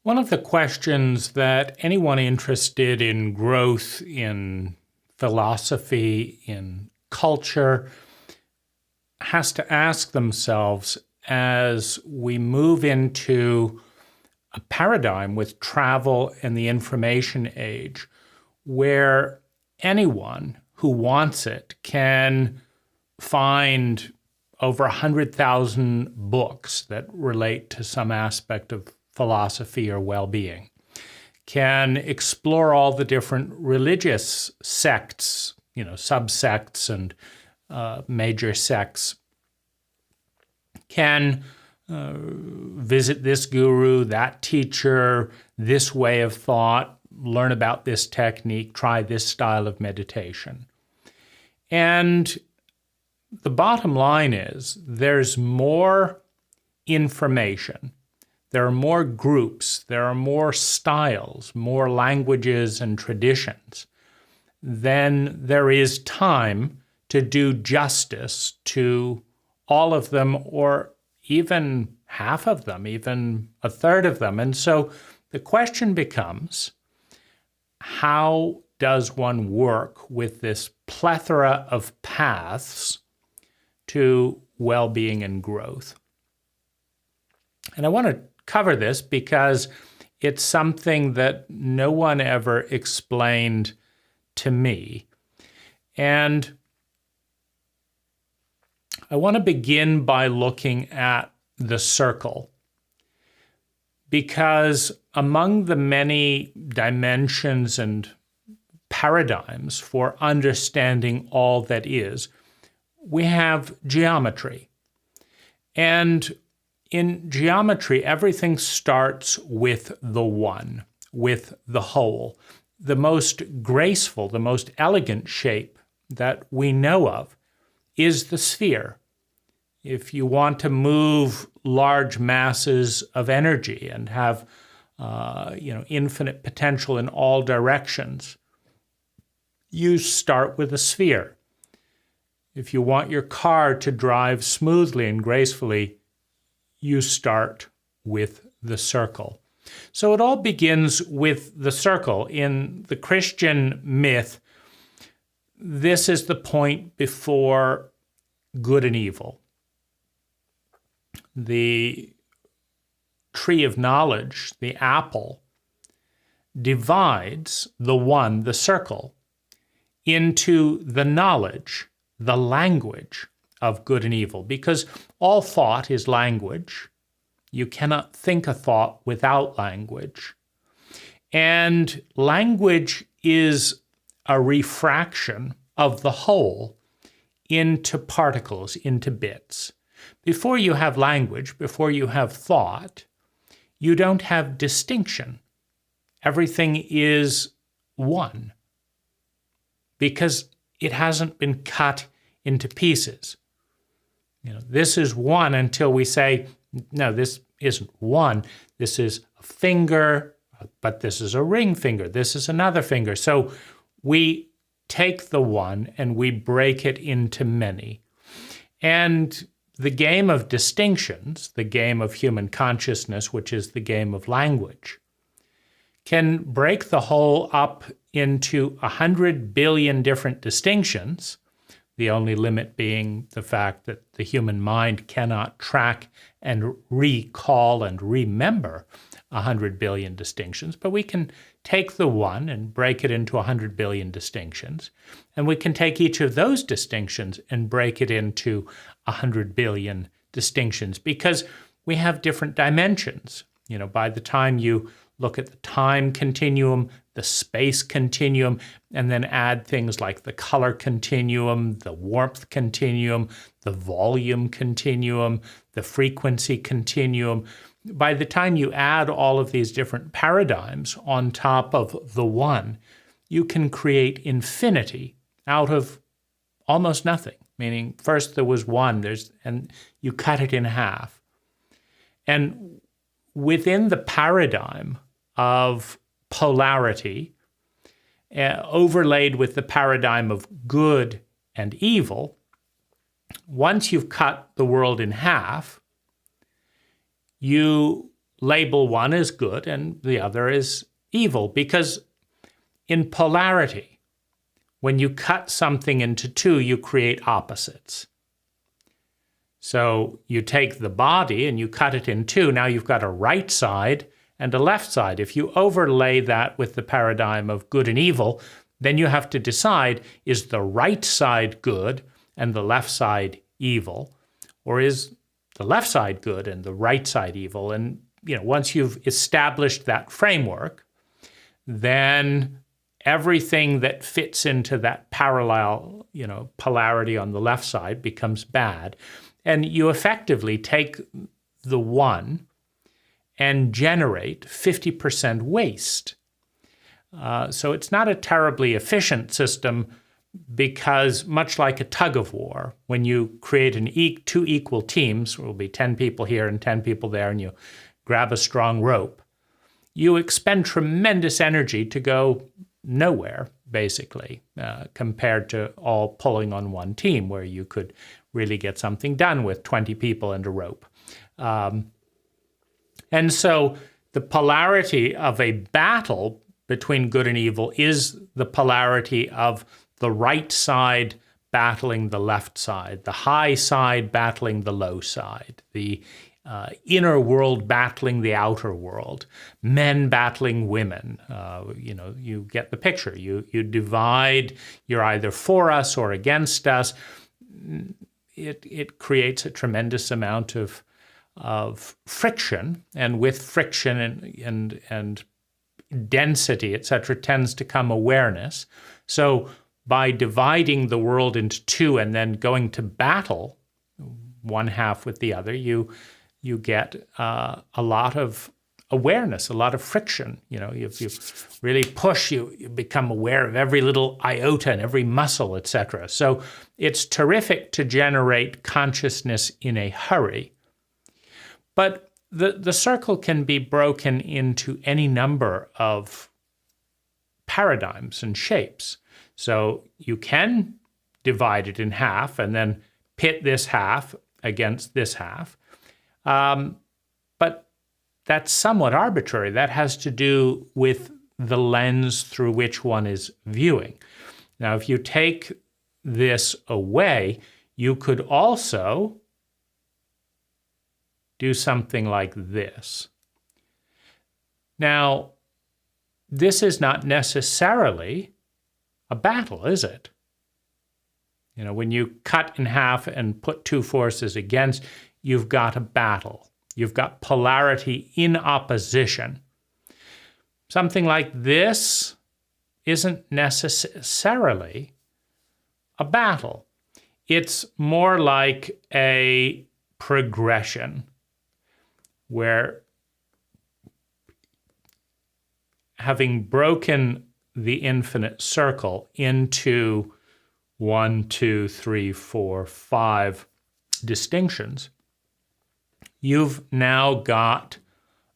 One of the questions that anyone interested in growth, in philosophy, in culture, has to ask themselves as we move into a paradigm with travel and the information age, where anyone who wants it can find over 100,000 books that relate to some aspect of philosophy or well-being, can explore all the different religious sects, subsects and major sects, can visit this guru, that teacher, this way of thought, learn about this technique, try this style of meditation. And the bottom line is there's more information. There are more groups, there are more styles, more languages and traditions than there is time to do justice to all of them, or even half of them, even a third of them. And so the question becomes, how does one work with this plethora of paths to well-being and growth? And I want to cover this because it's something that no one ever explained to me. And I want to begin by looking at the circle, because among the many dimensions and paradigms for understanding all that is, we have geometry. And in geometry, everything starts with the one, with the whole. The most graceful, the most elegant shape that we know of is the sphere. If you want to move large masses of energy and have infinite potential in all directions, you start with a sphere. If you want your car to drive smoothly and gracefully, you start with the circle. So it all begins with the circle. In the Christian myth, this is the point before good and evil. The tree of knowledge, the apple, divides the one, the circle, into the knowledge, the language of good and evil, because all thought is language. You cannot think a thought without language. And language is a refraction of the whole into particles, into bits. Before you have language, before you have thought, you don't have distinction. Everything is one, because it hasn't been cut into pieces. This is one until we say, no, this isn't one. This is a finger, but this is a ring finger. This is another finger. So we take the one and we break it into many. And the game of distinctions, the game of human consciousness, which is the game of language, can break the whole up into 100 billion different distinctions, the only limit being the fact that the human mind cannot track and recall and remember 100 billion distinctions. But we can take the one and break it into 100 billion distinctions. And we can take each of those distinctions and break it into 100 billion distinctions, because we have different dimensions. By the time you look at the time continuum, the space continuum, and then add things like the color continuum, the warmth continuum, the volume continuum, the frequency continuum. By the time you add all of these different paradigms on top of the one, you can create infinity out of almost nothing. Meaning, first there was one, and you cut it in half. And within the paradigm of polarity, overlaid with the paradigm of good and evil, once you've cut the world in half, you label one as good and the other as evil, because in polarity, when you cut something into two, you create opposites. So you take the body and you cut it in two. Now you've got a right side and a left side. If you overlay that with the paradigm of good and evil, then you have to decide, is the right side good and the left side evil? Or is the left side good and the right side evil? And once you've established that framework, then everything that fits into that parallel, polarity on the left side becomes bad. And you effectively take the one and generate 50% waste. So it's not a terribly efficient system, because much like a tug of war, when you create two equal teams, there will be 10 people here and 10 people there, and you grab a strong rope, you expend tremendous energy to go nowhere, basically, compared to all pulling on one team, where you could really get something done with 20 people and a rope. And so the polarity of a battle between good and evil is the polarity of the right side battling the left side, the high side battling the low side, the inner world battling the outer world, men battling women. You get the picture. You divide, you're either for us or against us. It creates a tremendous amount of friction, and with friction and density, etc., tends to come awareness. So by dividing the world into two and then going to battle one half with the other, you get a lot of awareness, a lot of friction. If you really push, you become aware of every little iota and every muscle, etc. So it's terrific to generate consciousness in a hurry. But the circle can be broken into any number of paradigms and shapes. So you can divide it in half and then pit this half against this half. But that's somewhat arbitrary. That has to do with the lens through which one is viewing. Now, if you take this away, you could also do something like this. Now, this is not necessarily a battle, is it? When you cut in half and put two forces against, you've got a battle. You've got polarity in opposition. Something like this isn't necessarily a battle. It's more like a progression where, having broken the infinite circle into 1, 2, 3, 4, 5 distinctions, you've now got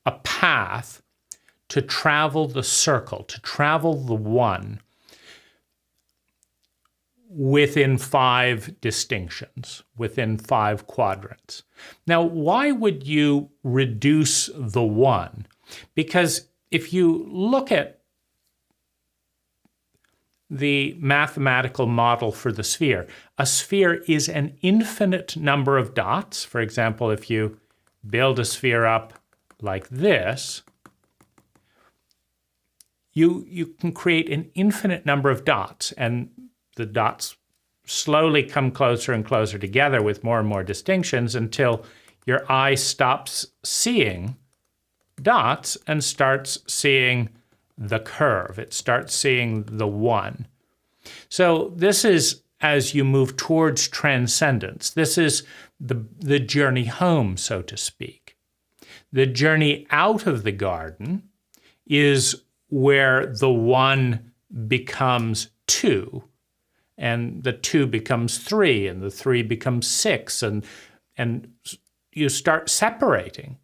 a path to travel the circle, to travel the one within 5 distinctions, within 5 quadrants. Now, why would you reduce the one? Because if you look at the mathematical model for the sphere, a sphere is an infinite number of dots. For example, if you build a sphere up like this, you can create an infinite number of dots, and the dots slowly come closer and closer together with more and more distinctions until your eye stops seeing dots and starts seeing the curve. It starts seeing the one. So this is, as you move towards transcendence, this is the journey home, so to speak. The journey out of the garden is where the one becomes two, and the 2 becomes 3, and the 3 becomes 6, and you start separating.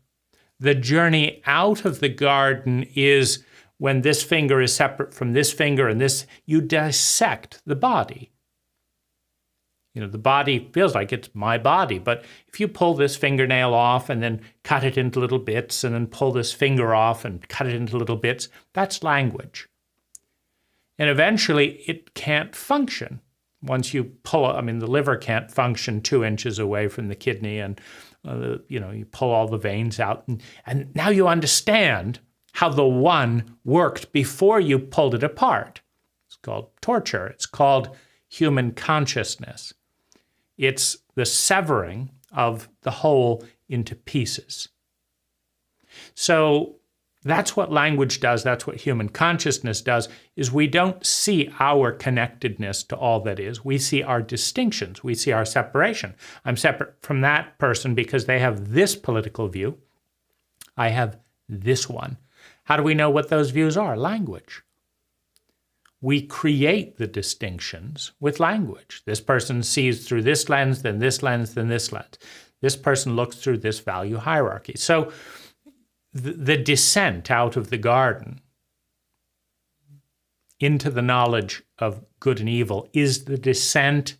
The journey out of the garden is when this finger is separate from this finger, and this, you dissect the body. The body feels like it's my body, but if you pull this fingernail off and then cut it into little bits and then pull this finger off and cut it into little bits, that's language. And eventually it can't function. Once you pull, the liver can't function 2 inches away from the kidney, and you pull all the veins out, and now you understand how the one worked before you pulled it apart. It's called torture. It's called human consciousness. It's the severing of the whole into pieces. So that's what language does. That's what human consciousness does, is we don't see our connectedness to all that is. We see our distinctions. We see our separation. I'm separate from that person because they have this political view. I have this one. How do we know what those views are? Language. We create the distinctions with language. This person sees through this lens, then this lens, then this lens. This person looks through this value hierarchy. So the descent out of the garden into the knowledge of good and evil is the descent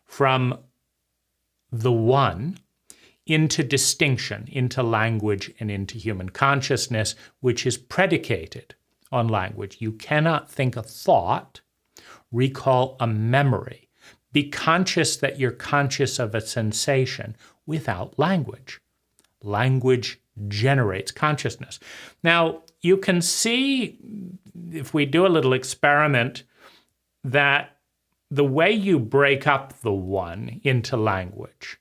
from the one into distinction, into language, and into human consciousness, which is predicated on language. You cannot think a thought, recall a memory, be conscious that you're conscious of a sensation without language. Language generates consciousness. Now, you can see, if we do a little experiment, that the way you break up the one into language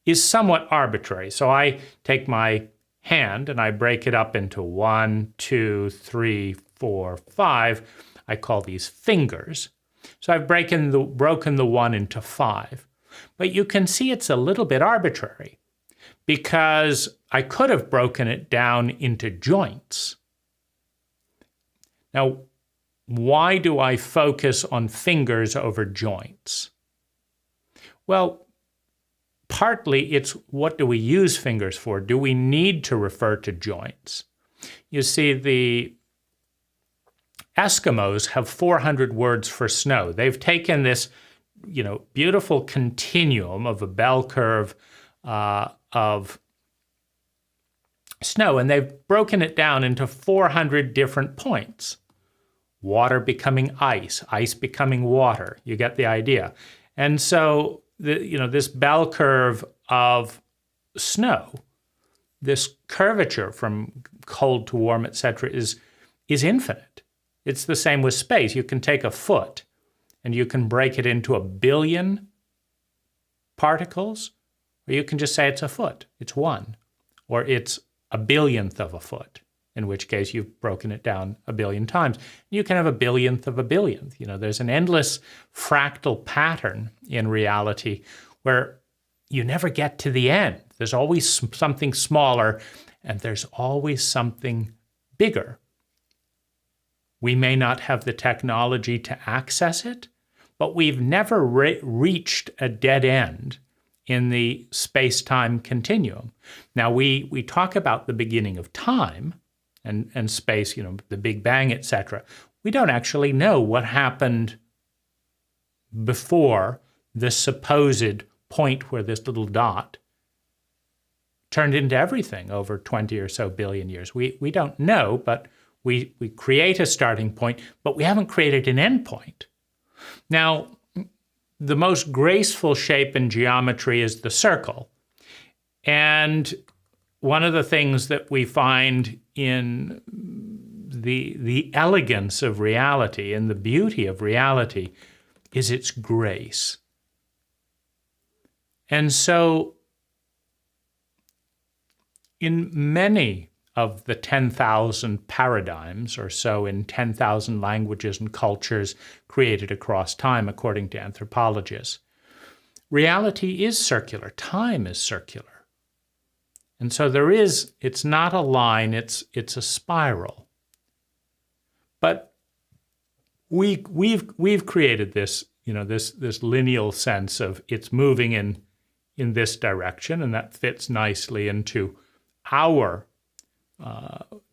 is somewhat arbitrary. So I take my hand and I break it up into 1, 2, 3, 4, 5. I call these fingers. So I've broken the one into 5. But you can see it's a little bit arbitrary because I could have broken it down into joints. Now, why do I focus on fingers over joints? Well, partly it's what do we use fingers for? Do we need to refer to joints? You see, the Eskimos have 400 words for snow. They've taken this, beautiful continuum of a bell curve of snow, and they've broken it down into 400 different points. Water becoming ice, ice becoming water. You get the idea. And so this bell curve of snow, this curvature from cold to warm, etc., is infinite. It's the same with space. You can take a foot and you can break it into 1 billion particles, or you can just say it's a foot. It's one. Or it's 1 billionth of a foot, in which case you've broken it down 1 billion times. You can have 1 billionth of a billionth. There's an endless fractal pattern in reality where you never get to the end. There's always something smaller, and there's always something bigger. We may not have the technology to access it, but we've never reached a dead end in the space-time continuum. Now, we talk about the beginning of time and space, the Big Bang, etc. We don't actually know what happened before the supposed point where this little dot turned into everything over 20 or so billion years. We don't know, but we create a starting point, but we haven't created an end point. Now, the most graceful shape in geometry is the circle. And one of the things that we find in the elegance of reality and the beauty of reality is its grace. And so in many of the 10,000 paradigms or so in 10,000 languages and cultures created across time, according to anthropologists, reality is circular. Time is circular. And so it's not a line, it's a spiral. But we've created this, this lineal sense of it's moving in this direction, and that fits nicely into our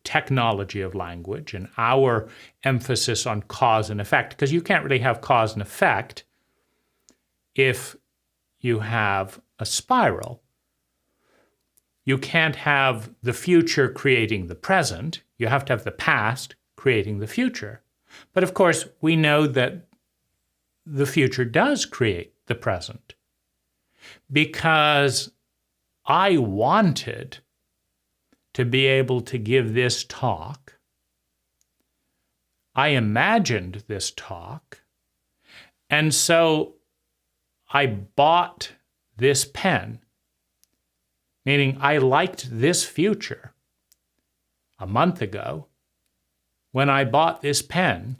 technology of language and our emphasis on cause and effect, because you can't really have cause and effect if you have a spiral. You can't have the future creating the present. You have to have the past creating the future. But of course, we know that the future does create the present, because I wanted to be able to give this talk. I imagined this talk, and so I bought this pen, meaning I liked this future a month ago when I bought this pen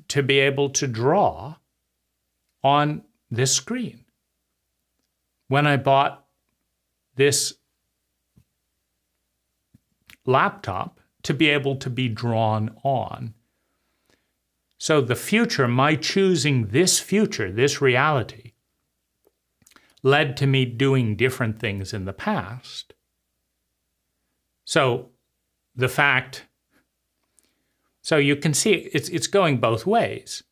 to be able to draw on this screen. When I bought this laptop to be able to be drawn on. So the future, my choosing this future, this reality, led to me doing different things in the past. So the fact, so you can see it's going both ways.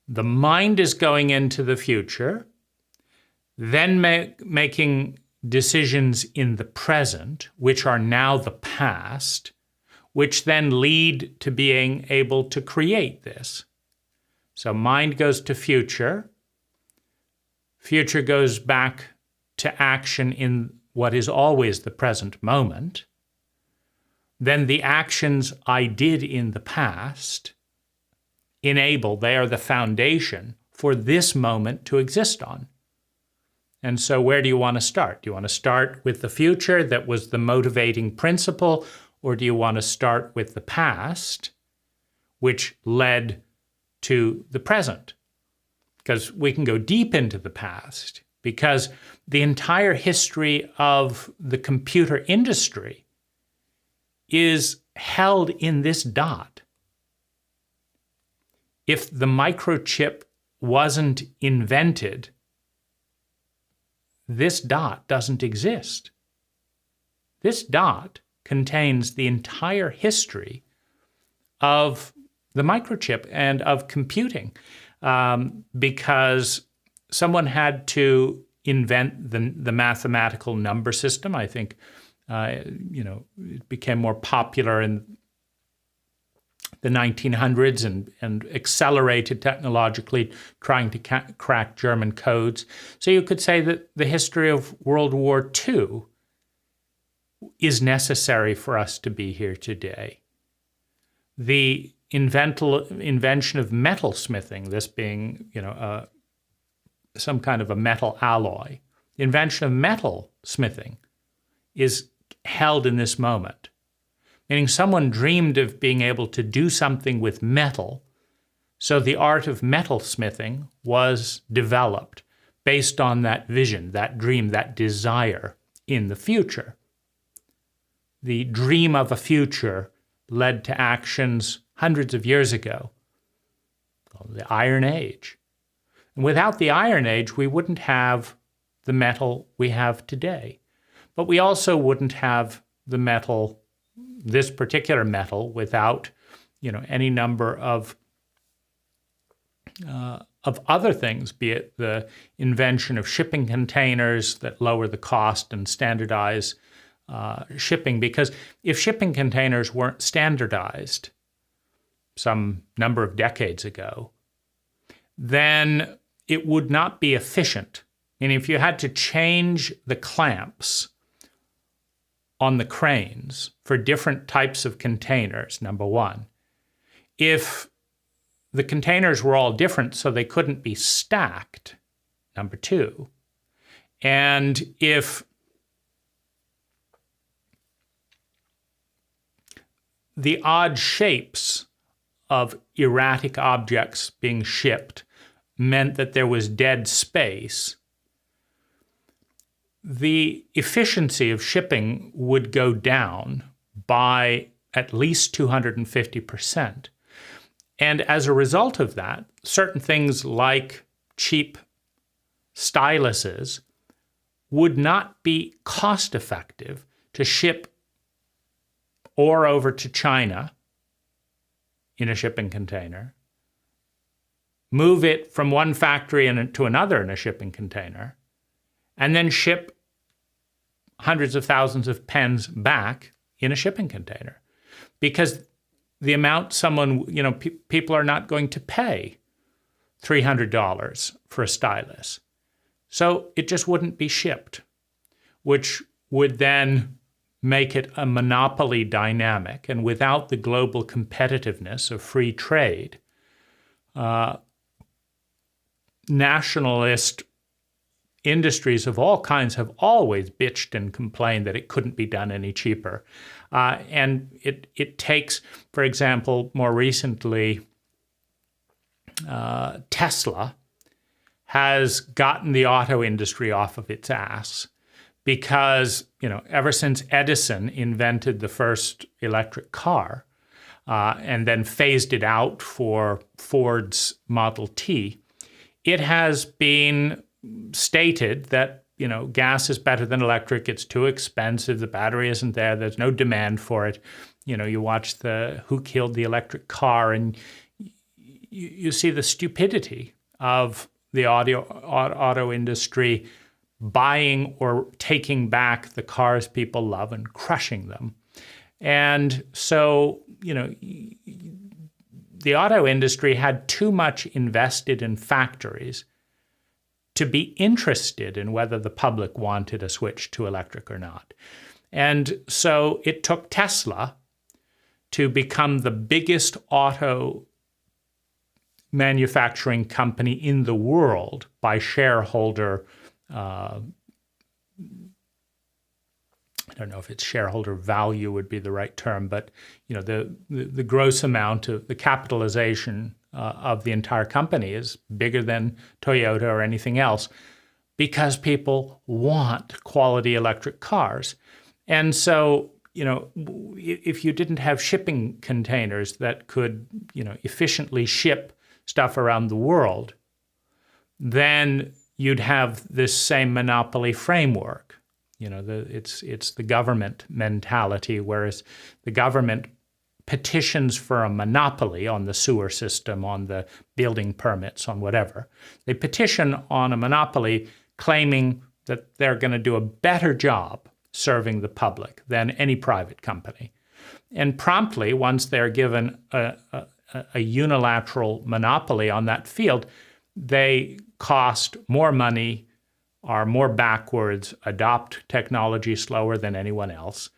The mind is going into the future, then making decisions in the present, which are now the past, which then lead to being able to create this. So mind goes to future. Future goes back to action in what is always the present moment. Then the actions I did in the past enable, they are the foundation for this moment to exist on. And so where do you want to start? Do you want to start with the future that was the motivating principle, or do you want to start with the past, which led to the present? Because we can go deep into the past, because the entire history of the computer industry is held in this dot. If the microchip wasn't invented, this dot doesn't exist. This dot contains the entire history of the microchip and of computing, because someone had to invent the mathematical number system. I think, it became more popular in the 1900s and accelerated technologically, trying to crack German codes. So you could say that the history of World War II is necessary for us to be here today. The invention of metal smithing, this being, some kind of a metal alloy, the invention of metal smithing is held in this moment. Meaning someone dreamed of being able to do something with metal, so the art of metal smithing was developed based on that vision, that dream, that desire in the future. The dream of a future led to actions hundreds of years ago, called the Iron Age. And without the Iron Age, we wouldn't have the metal we have today. But we also wouldn't have the metal, this particular metal, without, any number of other things, be it the invention of shipping containers that lower the cost and standardize shipping. Because if shipping containers weren't standardized some number of decades ago, then it would not be efficient. And if you had to change the clamps on the cranes for different types of containers, number one, if the containers were all different so they couldn't be stacked, number two, and if the odd shapes of erratic objects being shipped meant that there was dead space, the efficiency of shipping would go down by at least 250%. And as a result of that, certain things like cheap styluses would not be cost effective to ship ore over to China in a shipping container, move it from one factory to another in a shipping container, and then ship hundreds of thousands of pens back in a shipping container, because the amount someone, people are not going to pay $300 for a stylus. So it just wouldn't be shipped, which would then make it a monopoly dynamic. And without the global competitiveness of free trade, nationalist industries of all kinds have always bitched and complained that it couldn't be done any cheaper. And it takes, for example, more recently, Tesla has gotten the auto industry off of its ass because, ever since Edison invented the first electric car and then phased it out for Ford's Model T, it has been stated that, gas is better than electric. It's too expensive. The battery isn't there. There's no demand for it. You watch the Who Killed the Electric Car, and you see the stupidity of the auto industry buying or taking back the cars people love and crushing them. And so, the auto industry had too much invested in factories to be interested in whether the public wanted a switch to electric or not. And so it took Tesla to become the biggest auto manufacturing company in the world by shareholder, I don't know if it's shareholder value would be the right term, but the gross amount of the capitalization of the entire company is bigger than Toyota or anything else, because people want quality electric cars. And so, if you didn't have shipping containers that could, efficiently ship stuff around the world, then you'd have this same monopoly framework. It's the government mentality, whereas the government petitions for a monopoly on the sewer system, on the building permits, on whatever. They petition on a monopoly claiming that they're going to do a better job serving the public than any private company. And promptly, once they're given a unilateral monopoly on that field, they cost more money, are more backwards, adopt technology slower than anyone else,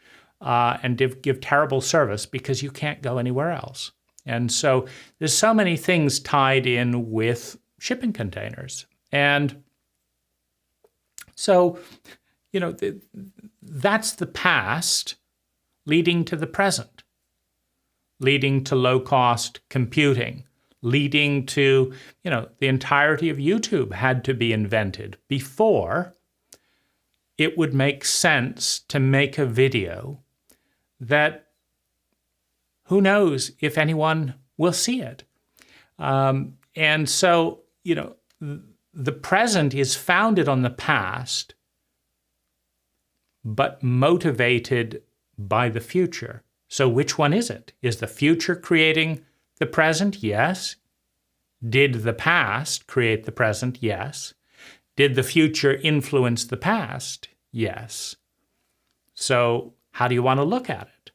and give terrible service because you can't go anywhere else. And so there's so many things tied in with shipping containers. And so, that's the past leading to the present, leading to low-cost computing, leading to, the entirety of YouTube had to be invented before it would make sense to make a video that who knows if anyone will see it. And so, the present is founded on the past, but motivated by the future. So which one is it? Is the future creating the present? Yes. Did the past create the present? Yes. Did the future influence the past? Yes. So how do you want to look at it?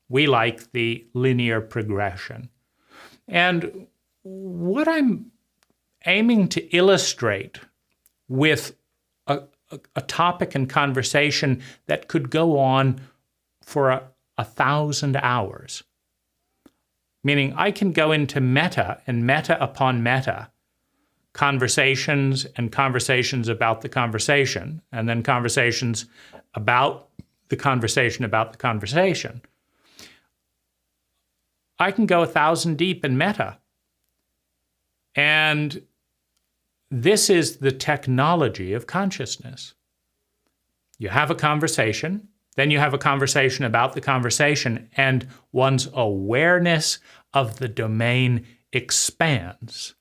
We like the linear progression. And what I'm aiming to illustrate with a topic and conversation that could go on for 1,000 hours, meaning I can go into meta and meta upon meta, conversations and conversations about the conversation, and then conversations about the conversation about the conversation. I can go 1,000 deep in meta. And this is the technology of consciousness. You have a conversation, then you have a conversation about the conversation, and one's awareness of the domain expands.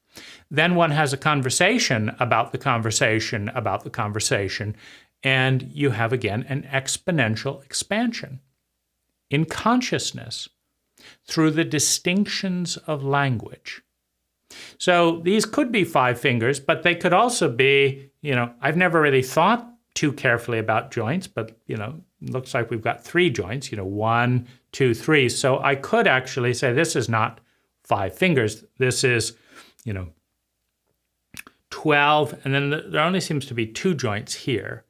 Then one has a conversation about the conversation about the conversation, and you have again an exponential expansion in consciousness through the distinctions of language. So these could be 5 fingers, but they could also be, I've never really thought too carefully about joints, but, looks like we've got 3 joints, 1, 2, 3. So I could actually say this is not 5 fingers. This is, 12. And then there only seems to be 2 joints here.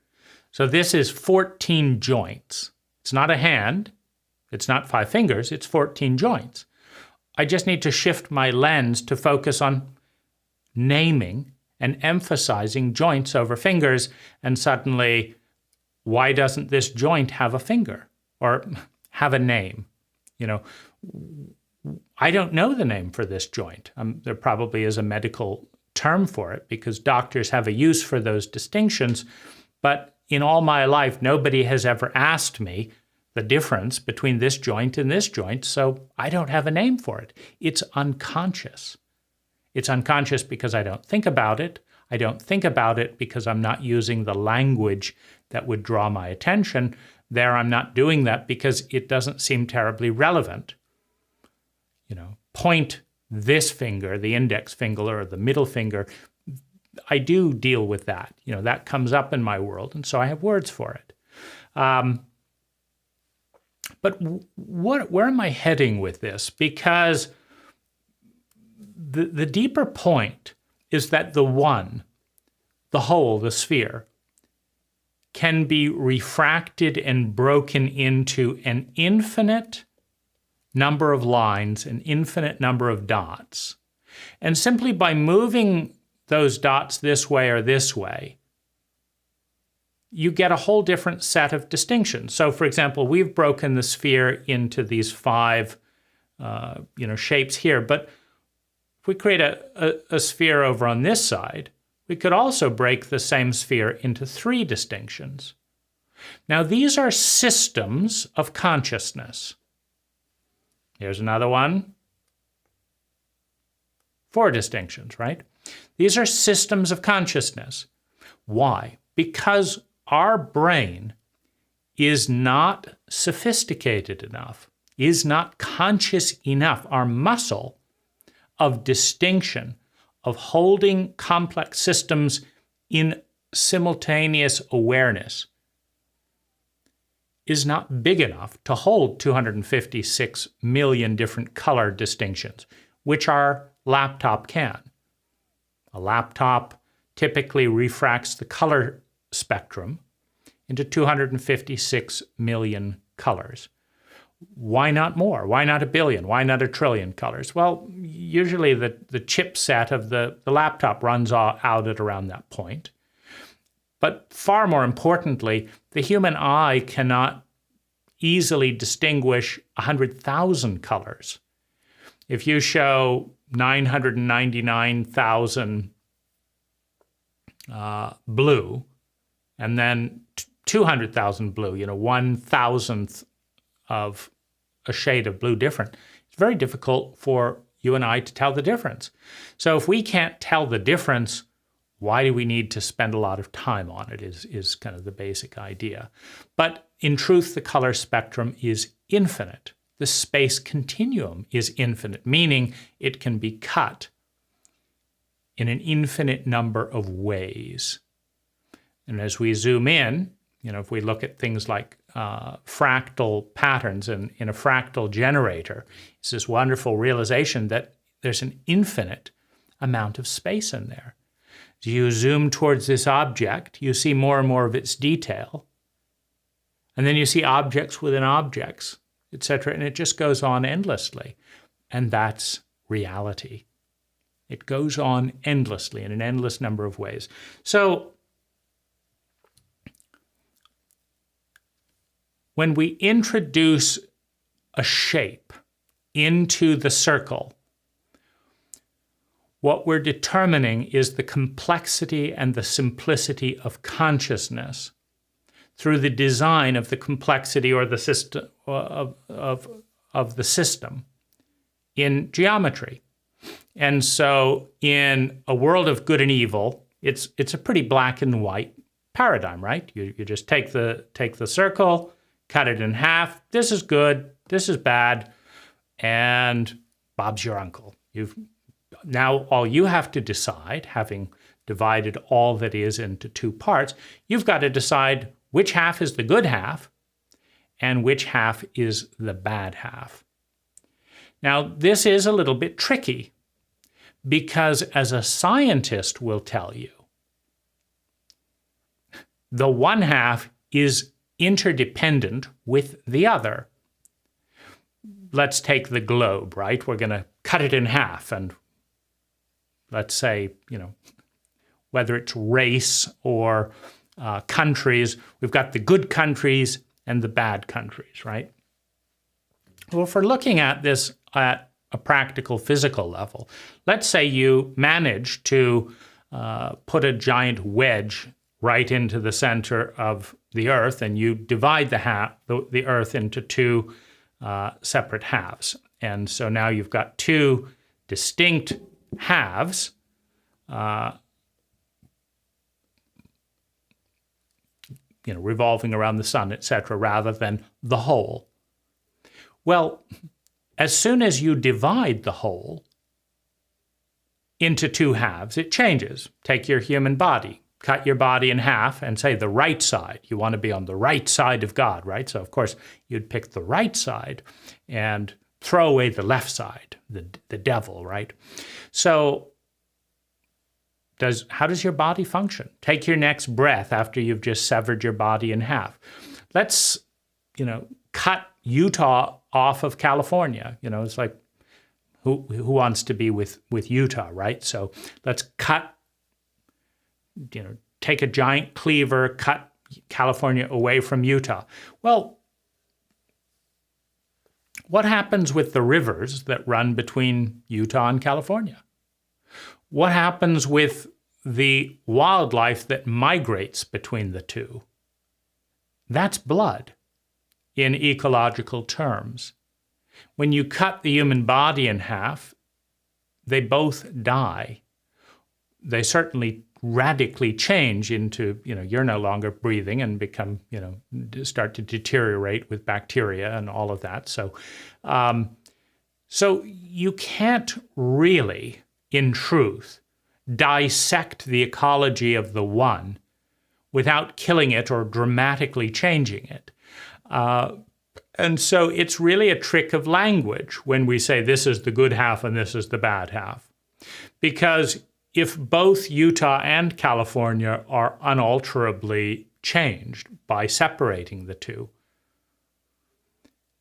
So this is 14 joints. It's not a hand. It's not 5 fingers. It's 14 joints. I just need to shift my lens to focus on naming and emphasizing joints over fingers, and suddenly, why doesn't this joint have a finger or have a name? I don't know the name for this joint. There probably is a medical term for it because doctors have a use for those distinctions, but in all my life, nobody has ever asked me the difference between this joint and this joint, so I don't have a name for it. It's unconscious. It's unconscious because I don't think about it. I don't think about it because I'm not using the language that would draw my attention. There, I'm not doing that because it doesn't seem terribly relevant. Point this finger, the index finger or the middle finger. I do deal with that. That comes up in my world, and so I have words for it. But where am I heading with this? Because the deeper point is that the one, the whole, the sphere, can be refracted and broken into an infinite number of lines, an infinite number of dots. And simply by moving those dots this way or this way, you get a whole different set of distinctions. So, for example, we've broken the sphere into these 5 shapes here, but if we create a sphere over on this side, we could also break the same sphere into 3 distinctions. Now, these are systems of consciousness. Here's another one. 4 distinctions, right? These are systems of consciousness. Why? Because our brain is not sophisticated enough, is not conscious enough. Our muscle of distinction, of holding complex systems in simultaneous awareness, is not big enough to hold 256 million different color distinctions, which our laptop can. A laptop typically refracts the color spectrum into 256 million colors. Why not more? Why not 1 billion? Why not 1 trillion colors? Well, usually the chipset of the laptop runs out at around that point. But far more importantly, the human eye cannot easily distinguish 100,000 colors. If you show 999,000 blue, and then 200,000 blue, 1,000th of a shade of blue different, it's very difficult for you and I to tell the difference. So if we can't tell the difference, why do we need to spend a lot of time on it is kind of the basic idea. But in truth, the color spectrum is infinite. The space continuum is infinite, meaning it can be cut in an infinite number of ways. And as we zoom in, if we look at things like fractal patterns in a fractal generator, it's this wonderful realization that there's an infinite amount of space in there. As you zoom towards this object, you see more and more of its detail. And then you see objects within objects, etc. And it just goes on endlessly. And that's reality. It goes on endlessly in an endless number of ways. So when we introduce a shape into the circle, what we're determining is the complexity and the simplicity of consciousness through the design of the complexity or the system of the system in geometry. And so in a world of good and evil, it's a pretty black and white paradigm, right? You just take the circle, cut it in half. This is good, this is bad, and Bob's your uncle. Now all you have to decide, having divided all that is into two parts, you've got to decide which half is the good half and which half is the bad half. Now, this is a little bit tricky because, as a scientist will tell you, the one half is interdependent with the other. Let's take the globe, right? We're going to cut it in half, and let's say, whether it's race or countries, we've got the good countries and the bad countries, right? Well, if we're looking at this at a practical physical level, let's say you manage to put a giant wedge right into the center of the Earth, and you divide the Earth into two separate halves. And so now you've got two distinct halves revolving around the sun, etc., rather than the whole. Well, as soon as you divide the whole into two halves, it changes. Take your human body, cut your body in half and say the right side. You want to be on the right side of God, right? So, of course, you'd pick the right side and throw away the left side, the devil, right? So, how does your body function? Take your next breath after you've just severed your body in half. Let's, cut Utah off of California. It's like, who wants to be with Utah, right? So let's cut, take a giant cleaver, cut California away from Utah. Well, what happens with the rivers that run between Utah and California? What happens with the wildlife that migrates between the two? That's blood in ecological terms. When you cut the human body in half, they both die. They certainly radically change into, you're no longer breathing and become, start to deteriorate with bacteria and all of that. So you can't really, in truth, dissect the ecology of the one without killing it or dramatically changing it. And so it's really a trick of language when we say this is the good half and this is the bad half. Because if both Utah and California are unalterably changed by separating the two,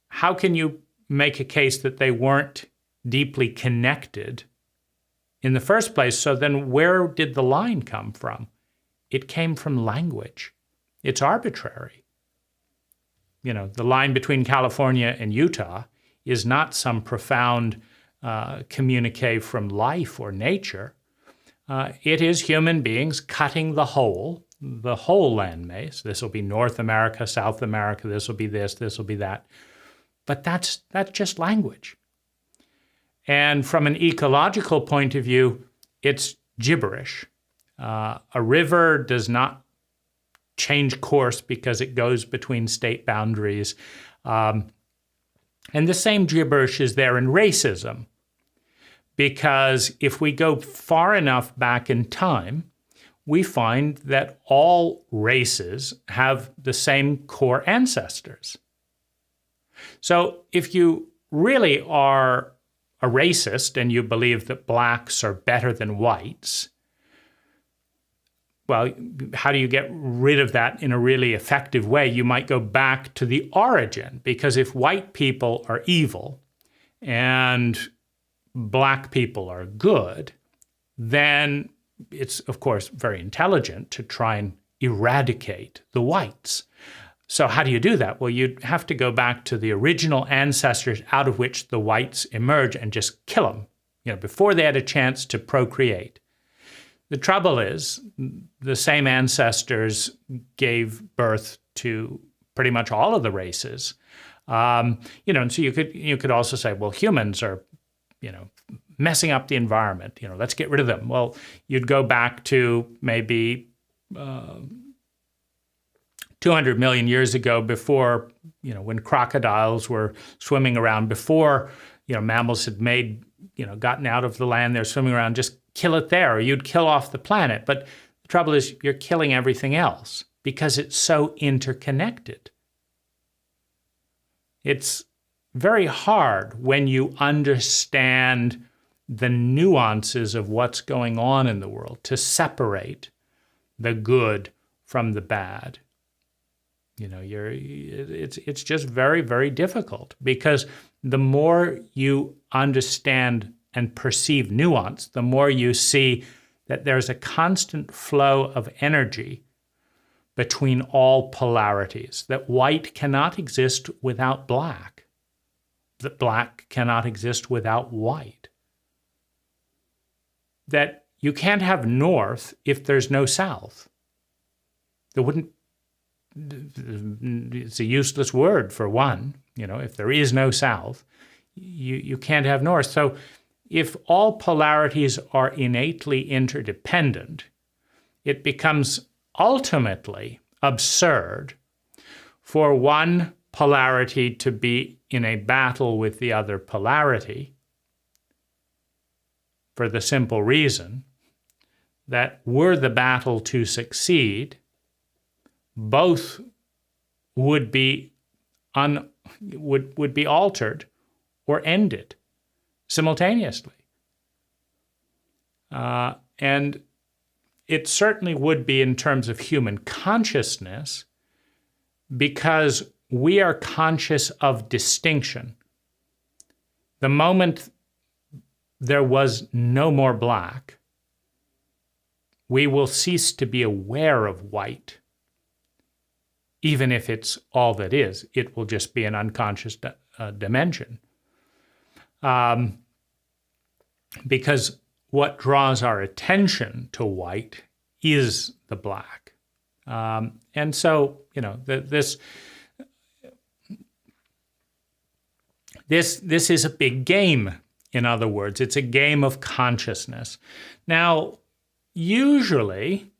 how can you make a case that they weren't deeply connected in the first place? So then where did the line come from? It came from language. It's arbitrary. The line between California and Utah is not some profound communique from life or nature. It is human beings cutting the whole landmass. This will be North America, South America, this will be this will be that. But that's just language. And from an ecological point of view, it's gibberish. A river does not change course because it goes between state boundaries. And the same gibberish is there in racism. Because if we go far enough back in time, we find that all races have the same core ancestors. So if you really are a racist and you believe that blacks are better than whites, well, how do you get rid of that in a really effective way? You might go back to the origin, because if white people are evil and black people are good, then it's, of course, very intelligent to try and eradicate the whites. So how do you do that? Well, you'd have to go back to the original ancestors out of which the whites emerge and just kill them, before they had a chance to procreate. The trouble is, the same ancestors gave birth to pretty much all of the races. And so you could also say, well, humans are, messing up the environment. Let's get rid of them. Well, you'd go back to maybe 200 million years ago, before, when crocodiles were swimming around, before, mammals had gotten out of the land, they're swimming around, just kill it there, or you'd kill off the planet. But the trouble is you're killing everything else because it's so interconnected. It's very hard when you understand the nuances of what's going on in the world to separate the good from the bad. It's just very, very difficult, because the more you understand and perceive nuance, the more you see that there's a constant flow of energy between all polarities, that white cannot exist without black, that black cannot exist without white, that you can't have north if there's no south. It's a useless word for one. If there is no south, you can't have north. So if all polarities are innately interdependent, it becomes ultimately absurd for one polarity to be in a battle with the other polarity, for the simple reason that were the battle to succeed, both would be altered or ended simultaneously. And it certainly would be in terms of human consciousness, because we are conscious of distinction. The moment there was no more black, we will cease to be aware of white. Even if it's all that is, it will just be an unconscious dimension. Because what draws our attention to white is the black. And so, this is a big game, in other words. It's a game of consciousness. Now, usually,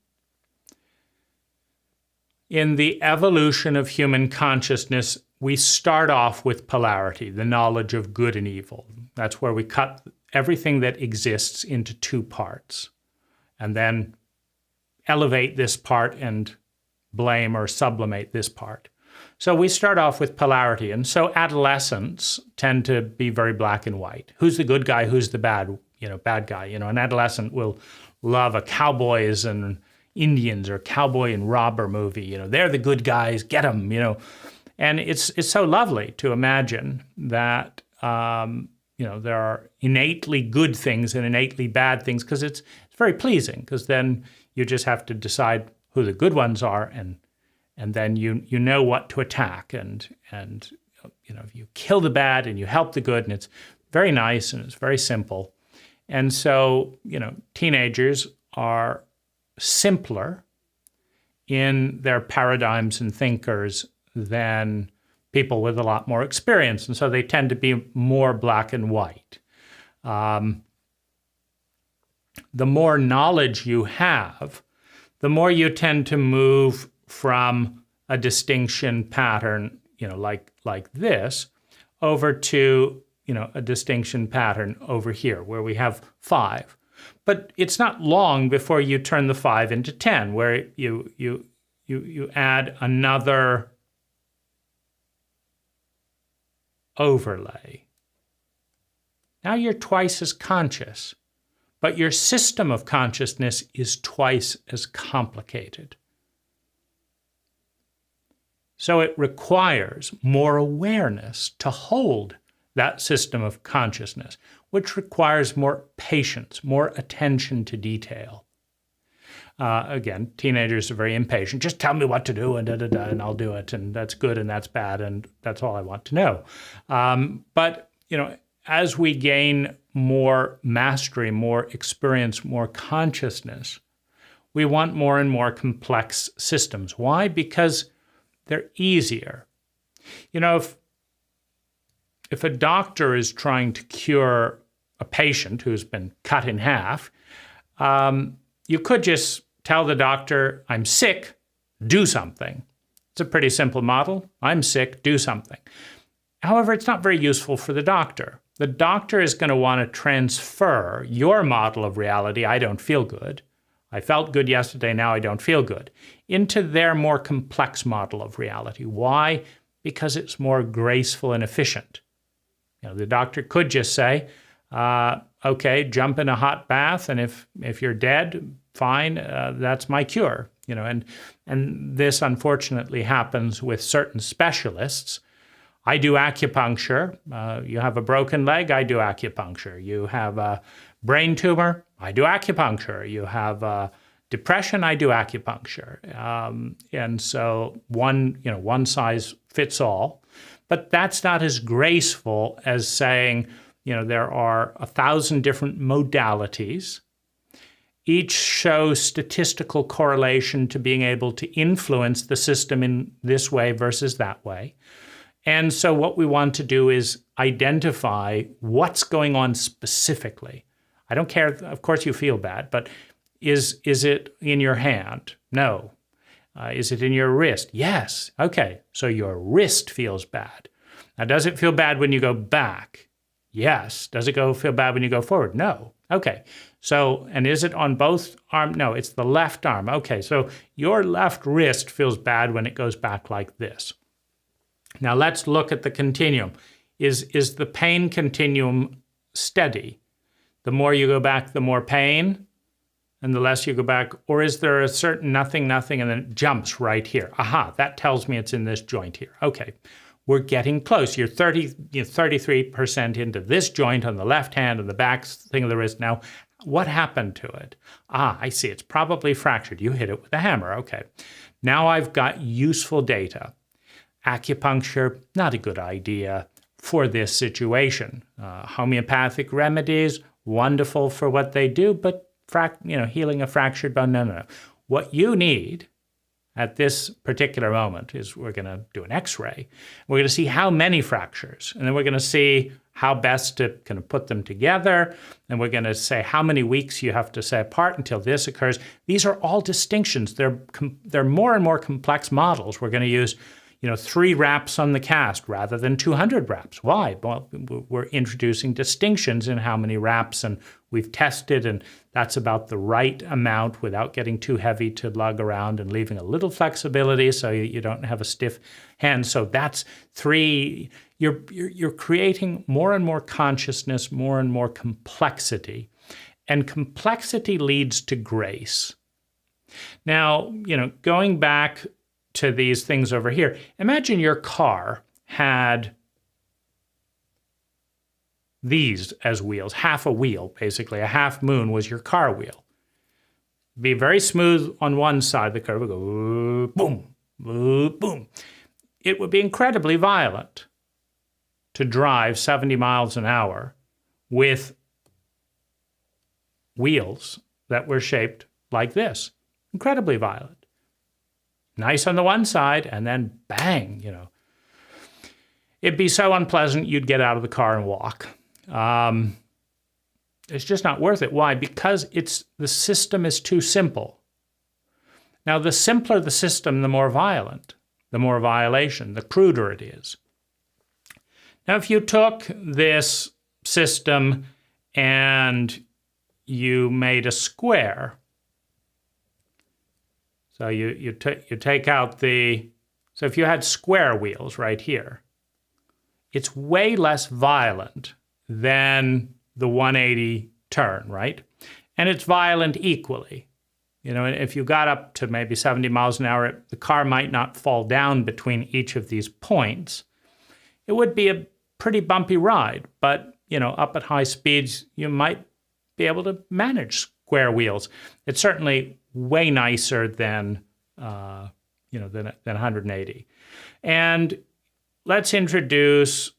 in the evolution of human consciousness, we start off with polarity, the knowledge of good and evil. That's where we cut everything that exists into two parts, and then elevate this part and blame or sublimate this part. So we start off with polarity, and so adolescents tend to be very black and white. Who's the good guy? Who's the bad guy? An adolescent will love a cowboys and Indians or cowboy and robber movie. They're the good guys. Get them. And it's so lovely to imagine that there are innately good things and innately bad things, because it's very pleasing, because then you just have to decide who the good ones are, and then you know what to attack, and you kill the bad and you help the good, and it's very nice and it's very simple. And so teenagers are simpler in their paradigms and thinkers than people with a lot more experience, and so they tend to be more black and white. The more knowledge you have, the more you tend to move from a distinction pattern, like this, over to a distinction pattern over here, where we have 5. But it's not long before you turn the 5 into 10, where you add another overlay. Now you're twice as conscious, but your system of consciousness is twice as complicated. So it requires more awareness to hold that system of consciousness, which requires more patience, more attention to detail. Again, teenagers are very impatient. Just tell me what to do, and and I'll do it, and that's good and that's bad, and that's all I want to know. But as we gain more mastery, more experience, more consciousness, we want more and more complex systems. Why? Because they're easier. If a doctor is trying to cure a patient who's been cut in half, you could just tell the doctor, I'm sick, do something. It's a pretty simple model. I'm sick, do something. However, it's not very useful for the doctor. the doctor is going to want to transfer your model of reality, I don't feel good, I felt good yesterday, now I don't feel good, into their more complex model of reality. Why? Because it's more graceful and efficient. The doctor could just say, okay, jump in a hot bath, and if you're dead, fine, that's my cure. And this unfortunately happens with certain specialists. I do acupuncture. You have a broken leg, I do acupuncture. You have a brain tumor, I do acupuncture. You have depression, I do acupuncture. And so one size fits all. But that's not as graceful as saying, there are 1,000 different modalities. Each show statistical correlation to being able to influence the system in this way versus that way. And so what we want to do is identify what's going on specifically. I don't care, of course you feel bad, but is it in your hand? No. Is it in your wrist? Yes. Okay, so your wrist feels bad. Now, does it feel bad when you go back? Yes. Does it feel bad when you go forward? No. Okay. So, and is it on both arms? No, it's the left arm. Okay, so your left wrist feels bad when it goes back like this. Now let's look at the continuum. Is the pain continuum steady? The more you go back, the more pain, and the less you go back? Or is there a certain nothing, and then it jumps right here? Aha, that tells me it's in this joint here. Okay, we're getting close. You're 33% into this joint on the left hand and the back thing of the wrist. Now, what happened to it? Ah, I see, it's probably fractured. You hit it with a hammer, okay. Now I've got useful data. Acupuncture, not a good idea for this situation. Homeopathic remedies, wonderful for what they do, but healing a fractured bone, no. What you need at this particular moment is we're going to do an X-ray. We're going to see how many fractures, and then we're going to see how best to kind of put them together, and we're going to say how many weeks you have to stay apart until this occurs. These are all distinctions. They're more and more complex models. We're going to use 3 wraps on the cast rather than 200 wraps. Why? Well, we're introducing distinctions in how many wraps, and we've tested, and that's about the right amount without getting too heavy to lug around and leaving a little flexibility so you don't have a stiff hand. So that's 3. You're creating more and more consciousness, more and more complexity, and complexity leads to grace. Now, going back to these things over here. Imagine your car had these as wheels, half a wheel, basically. A half moon was your car wheel. Be very smooth on one side of the curve. It would go boom, boom. It would be incredibly violent to drive 70 miles an hour with wheels that were shaped like this. Incredibly violent. Nice on the one side, and then bang, It'd be so unpleasant, you'd get out of the car and walk. It's just not worth it. Why? Because the system is too simple. Now, the simpler the system, the more violent, the more violation, the cruder it is. Now, if you took this system and you made a square, so you take out so if you had square wheels right here, it's way less violent than the 180 turn, right? And it's violent equally. If you got up to maybe 70 miles an hour, the car might not fall down between each of these points. It would be a pretty bumpy ride, but, up at high speeds, you might be able to manage square wheels. It's certainly way nicer than 180. And let's introduce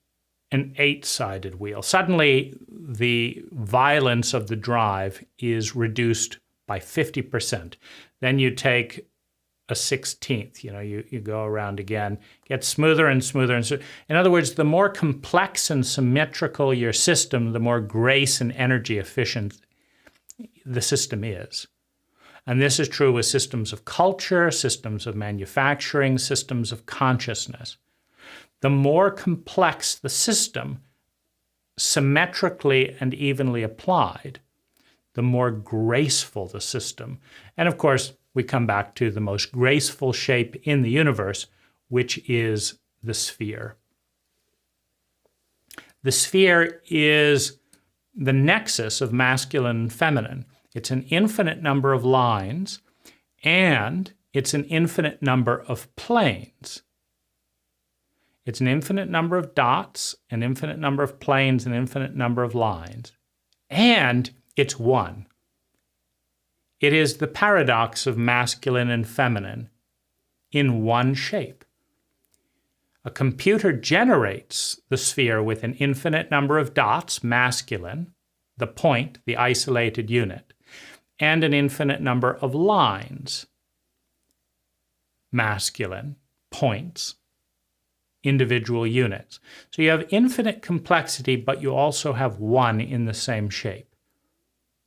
an 8-sided wheel. Suddenly, the violence of the drive is reduced by 50%. Then you take a 16th, you go around again, get smoother and smoother. In other words, the more complex and symmetrical your system, the more grace and energy efficient the system is. And this is true with systems of culture, systems of manufacturing, systems of consciousness. The more complex the system, symmetrically and evenly applied, the more graceful the system. And of course, we come back to the most graceful shape in the universe, which is the sphere. The sphere is the nexus of masculine and feminine. It's an infinite number of lines, and it's an infinite number of planes. It's an infinite number of dots, an infinite number of planes, an infinite number of lines. And it's one. It is the paradox of masculine and feminine in one shape. A computer generates the sphere with an infinite number of dots, masculine, the point, the isolated unit, and an infinite number of lines, masculine, points, individual units. So you have infinite complexity, but you also have one in the same shape.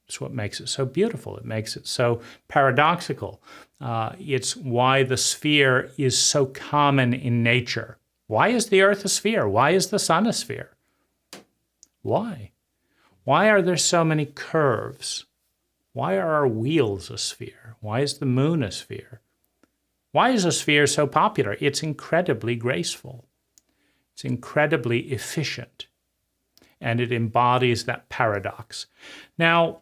It's what makes it so beautiful. It makes it so paradoxical. It's why the sphere is so common in nature. Why is the Earth a sphere? Why is the Sun a sphere? Why? Why are there so many curves? Why are our wheels a sphere? Why is the moon a sphere? Why is a sphere so popular? It's incredibly graceful. It's incredibly efficient. And it embodies that paradox. Now,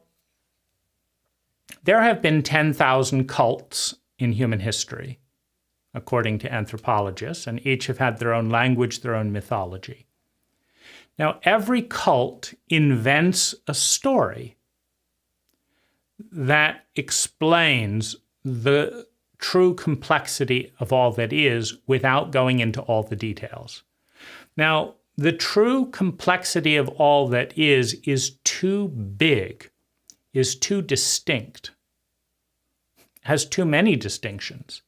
there have been 10,000 cults in human history, according to anthropologists, and each have had their own language, their own mythology. Now, every cult invents a story that explains the true complexity of all that is without going into all the details. Now, the true complexity of all that is too big, is too distinct, has too many distinctions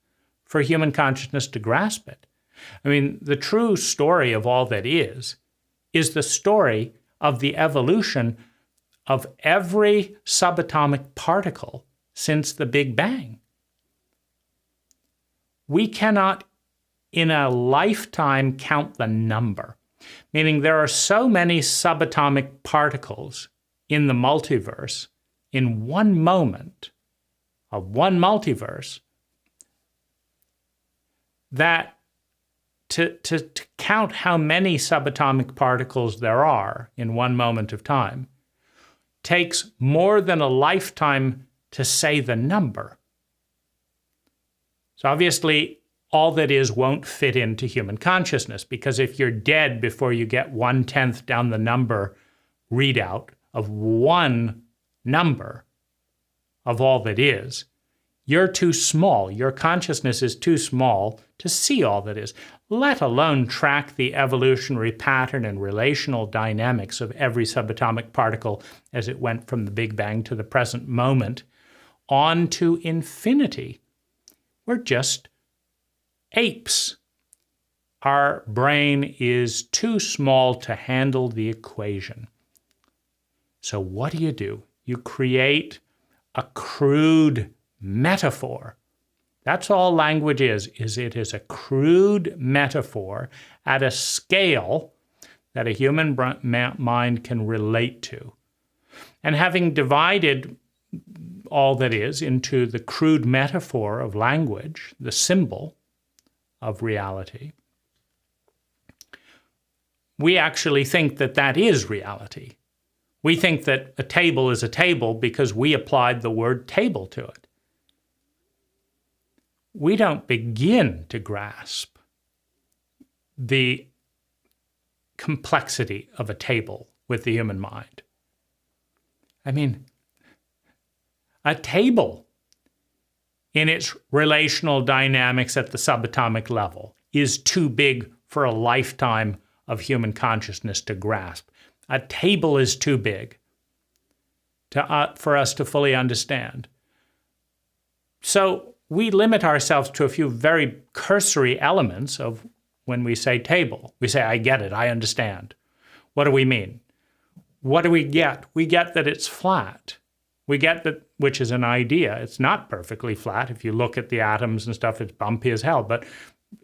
for human consciousness to grasp it. I mean, the true story of all that is the story of the evolution of every subatomic particle since the Big Bang. We cannot, in a lifetime, count the number, meaning there are so many subatomic particles in the multiverse in one moment of one multiverse that to count how many subatomic particles there are in one moment of time takes more than a lifetime to say the number. So obviously, all that is won't fit into human consciousness, because if you're dead before you get 1/10 down the number readout of one number of all that is, you're too small. Your consciousness is too small to see all that is, let alone track the evolutionary pattern and relational dynamics of every subatomic particle as it went from the Big Bang to the present moment on to infinity. We're just apes. Our brain is too small to handle the equation. So what do? You create a crude metaphor. That's all language is it is a crude metaphor at a scale that a human mind can relate to. And having divided all that is into the crude metaphor of language, the symbol of reality, we actually think that that is reality. We think that a table is a table because we applied the word table to it. We don't begin to grasp the complexity of a table with the human mind. I mean, a table in its relational dynamics at the subatomic level is too big for a lifetime of human consciousness to grasp. A table is too big for us to fully understand. So we limit ourselves to a few very cursory elements of when we say table. We say, I get it, I understand. What do we mean? What do we get? We get that it's flat. We get that, which is an idea. It's not perfectly flat. If you look at the atoms and stuff, it's bumpy as hell, but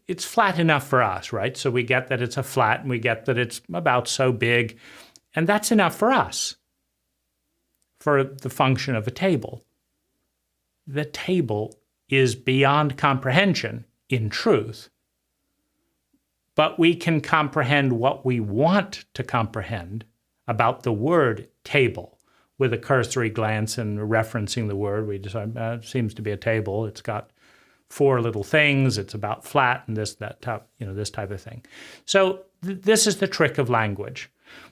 it's flat enough for us, right? So we get that it's a flat, and we get that it's about so big, And that's enough for us, for the function of a table. The table is beyond comprehension in truth, but we can comprehend what we want to comprehend about the word table with a cursory glance and referencing the word. We decide it seems to be a table. It's got 4 little things. It's about flat and this, that, type, this type of thing. So this is the trick of language.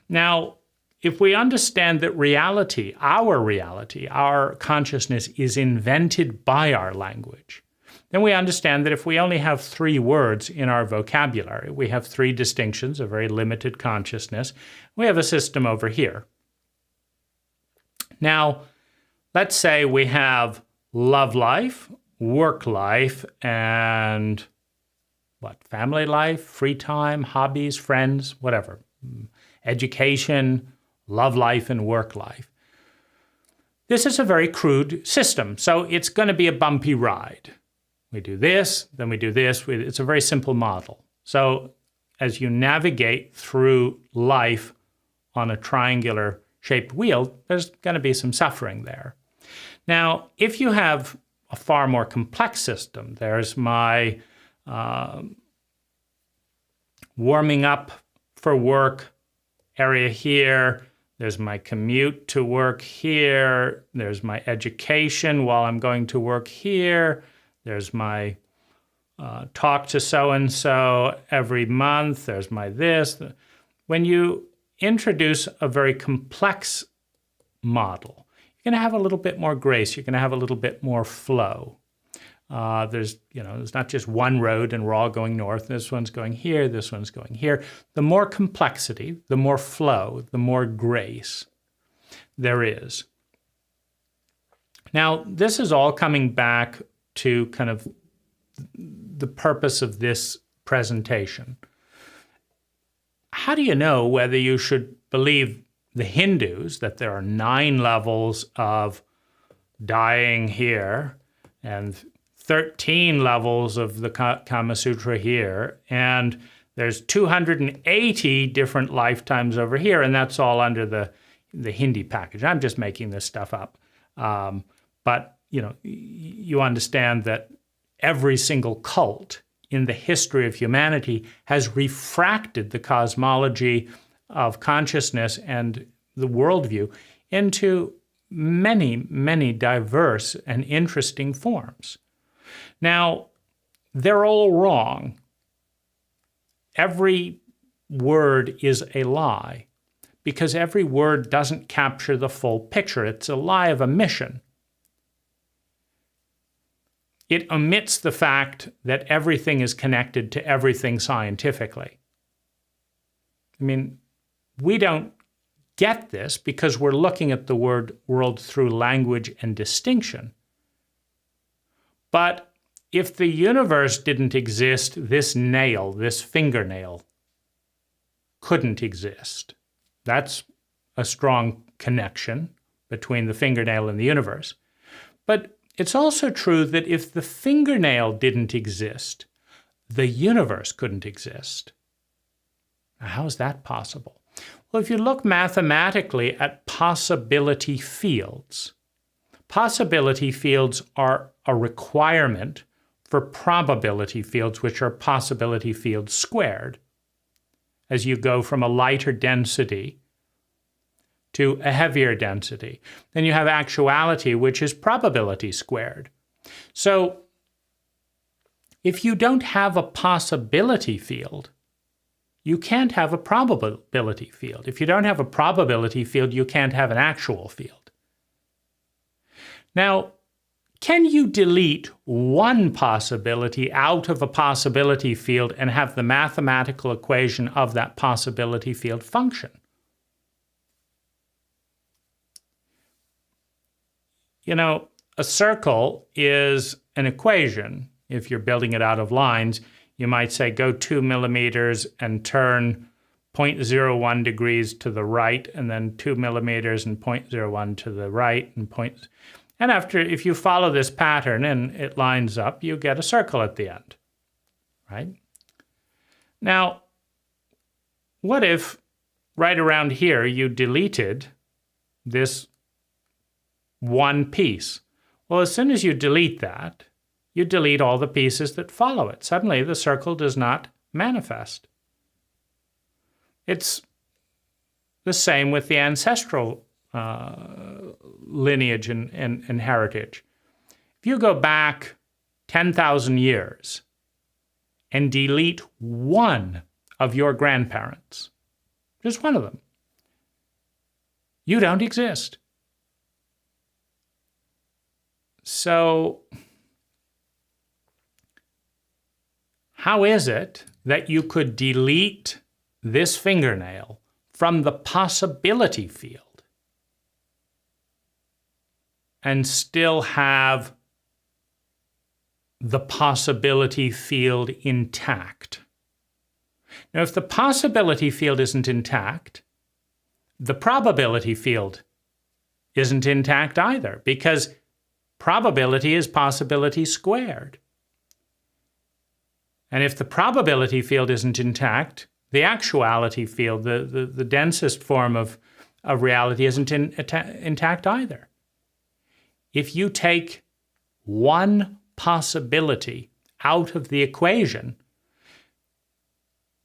Now, if we understand that reality, our consciousness is invented by our language, then we understand that if we only have 3 words in our vocabulary, we have 3 distinctions, a very limited consciousness, we have a system over here. Now, let's say we have love life, work life, and family life, free time, hobbies, friends, whatever, education, love life, and work life. This is a very crude system, so it's going to be a bumpy ride. We do this, then we do this. It's a very simple model. So as you navigate through life on a triangular shaped wheel, there's going to be some suffering there. Now, if you have a far more complex system, there's my warming up for work area here, there's my commute to work here, there's my education while I'm going to work here, there's my talk to so-and-so every month, there's my this. When you introduce a very complex model, you're going to have a little bit more grace, you're going to have a little bit more flow. There's not just one road and we're all going north. This one's going here, this one's going here. The more complexity, the more flow, the more grace there is. Now, this is all coming back to kind of the purpose of this presentation. How do you know whether you should believe the Hindus, that there are 9 levels of dying here and 13 levels of the Kama Sutra here, and there's 280 different lifetimes over here, and that's all under the Hindi package. I'm just making this stuff up. But, you understand that every single cult in the history of humanity has refracted the cosmology of consciousness and the worldview into many, many diverse and interesting forms. Now, they're all wrong. Every word is a lie because every word doesn't capture the full picture. It's a lie of omission. It omits the fact that everything is connected to everything scientifically. I mean, we don't get this because we're looking at the world through language and distinction. But if the universe didn't exist, this nail, this fingernail, couldn't exist. That's a strong connection between the fingernail and the universe. But it's also true that if the fingernail didn't exist, the universe couldn't exist. Now, how is that possible? Well, if you look mathematically at possibility fields are a requirement for probability fields, which are possibility fields squared. As you go from a lighter density to a heavier density. Then you have actuality, which is probability squared. So if you don't have a possibility field, you can't have a probability field. If you don't have a probability field, you can't have an actual field. Now, can you delete one possibility out of a possibility field and have the mathematical equation of that possibility field function? A circle is an equation. If you're building it out of lines, you might say go 2 millimeters and turn 0.01 degrees to the right, and then 2 millimeters and 0.01 to the right, and after, if you follow this pattern and it lines up, you get a circle at the end, right? Now, what if right around here, you deleted this one piece. Well, as soon as you delete that, you delete all the pieces that follow it. Suddenly, the circle does not manifest. It's the same with the ancestral lineage and heritage. If you go back 10,000 years and delete one of your grandparents, just one of them, you don't exist. So, how is it that you could delete this fingernail from the possibility field and still have the possibility field intact? Now, if the possibility field isn't intact, the probability field isn't intact either, because probability is possibility squared. And if the probability field isn't intact, the actuality field, the densest form of reality, isn't intact either. If you take one possibility out of the equation,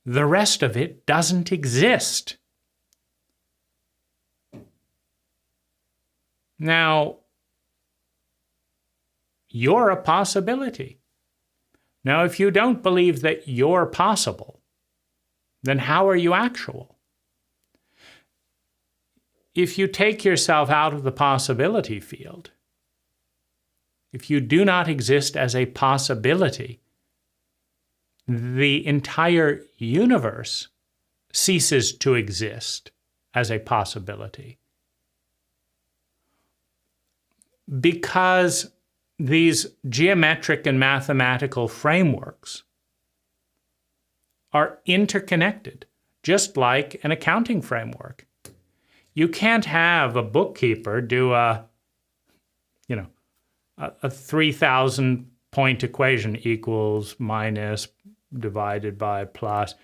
the rest of it doesn't exist. Now, you're a possibility. Now, if you don't believe that you're possible, then how are you actual? If you take yourself out of the possibility field, if you do not exist as a possibility, the entire universe ceases to exist as a possibility. Because these geometric and mathematical frameworks are interconnected, just like an accounting framework. You can't have a bookkeeper do a 3,000 point equation, equals, minus, divided by, plus.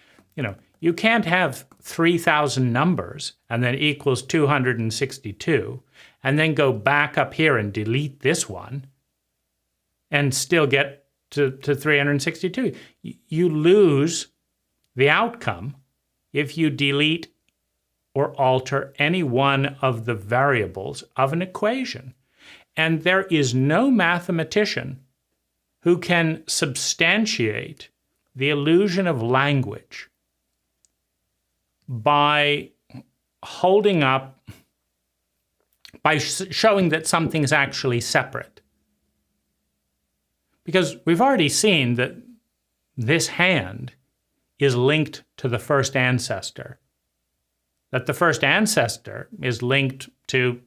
You can't have 3,000 numbers and then equals 262 and then go back up here and delete this one and still get to 362. You lose the outcome if you delete or alter any one of the variables of an equation. And there is no mathematician who can substantiate the illusion of language by holding up, by showing that something's actually separate. Because we've already seen that this hand is linked to the first ancestor, that the first ancestor is linked to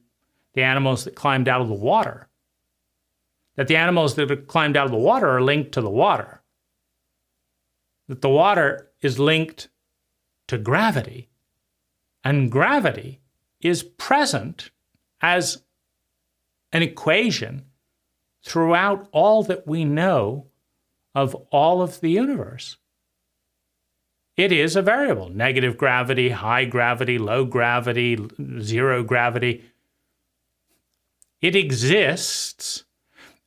the animals that climbed out of the water, that the animals that climbed out of the water are linked to the water, that the water is linked to gravity, and gravity is present as an equation throughout all that we know of all of the universe. It is a variable: negative gravity, high gravity, low gravity, zero gravity. It exists,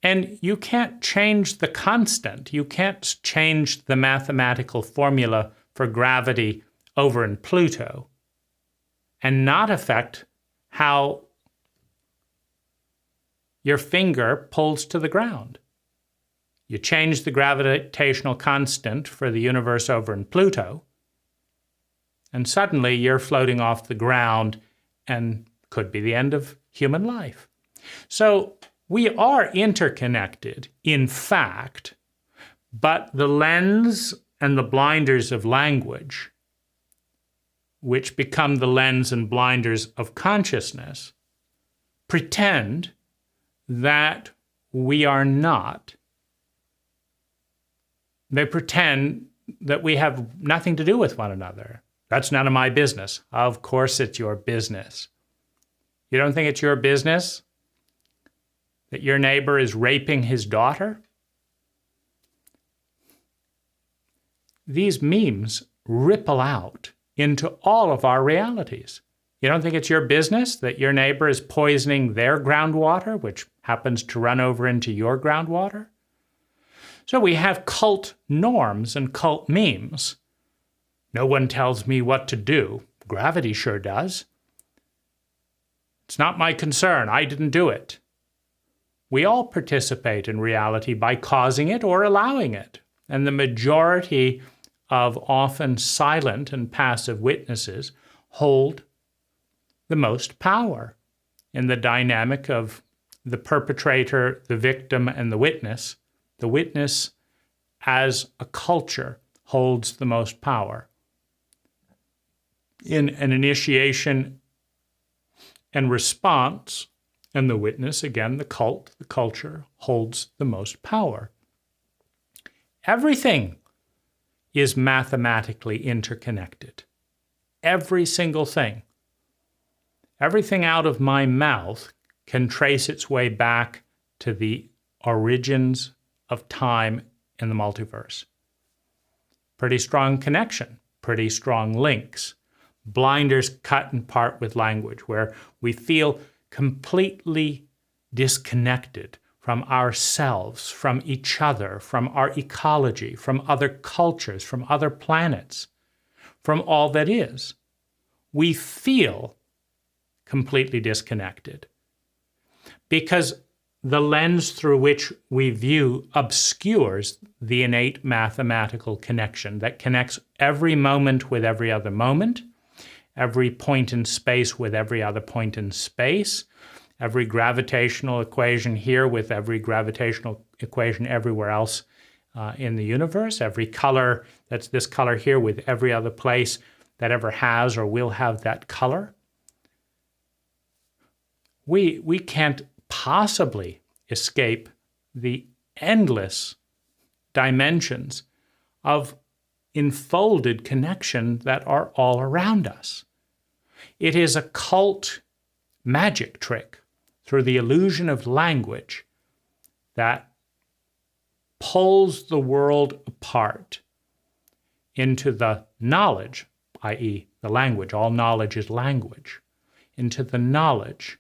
and you can't change the constant. You can't change the mathematical formula for gravity over in Pluto and not affect how your finger pulls to the ground. You change the gravitational constant for the universe over in Pluto, and suddenly you're floating off the ground and could be the end of human life. So we are interconnected, in fact, but the lens and the blinders of language, which become the lens and blinders of consciousness, pretend that we are not. They pretend that we have nothing to do with one another. That's none of my business. Of course it's your business. You don't think it's your business that your neighbor is raping his daughter? These memes ripple out into all of our realities. You don't think it's your business that your neighbor is poisoning their groundwater, which happens to run over into your groundwater? So we have cult norms and cult memes. No one tells me what to do. Gravity sure does. It's not my concern. I didn't do it. We all participate in reality by causing it or allowing it. And the majority of often silent and passive witnesses hold the most power in the dynamic of the perpetrator, the victim, and the witness. The witness, as a culture, holds the most power. In an initiation and response, and the witness, again, the cult, the culture, holds the most power. Everything is mathematically interconnected. Every single thing. Everything out of my mouth can trace its way back to the origins of time in the multiverse. Pretty strong connection, pretty strong links. Blinders cut in part with language, where we feel completely disconnected from ourselves, from each other, from our ecology, from other cultures, from other planets, from all that is. We feel completely disconnected because the lens through which we view obscures the innate mathematical connection that connects every moment with every other moment, every point in space with every other point in space, every gravitational equation here with every gravitational equation everywhere else in the universe, every color that's this color here with every other place that ever has or will have that color. We can't possibly escape the endless dimensions of enfolded connection that are all around us. It is a cult magic trick through the illusion of language that pulls the world apart into the knowledge, i.e. the language, all knowledge is language, into the knowledge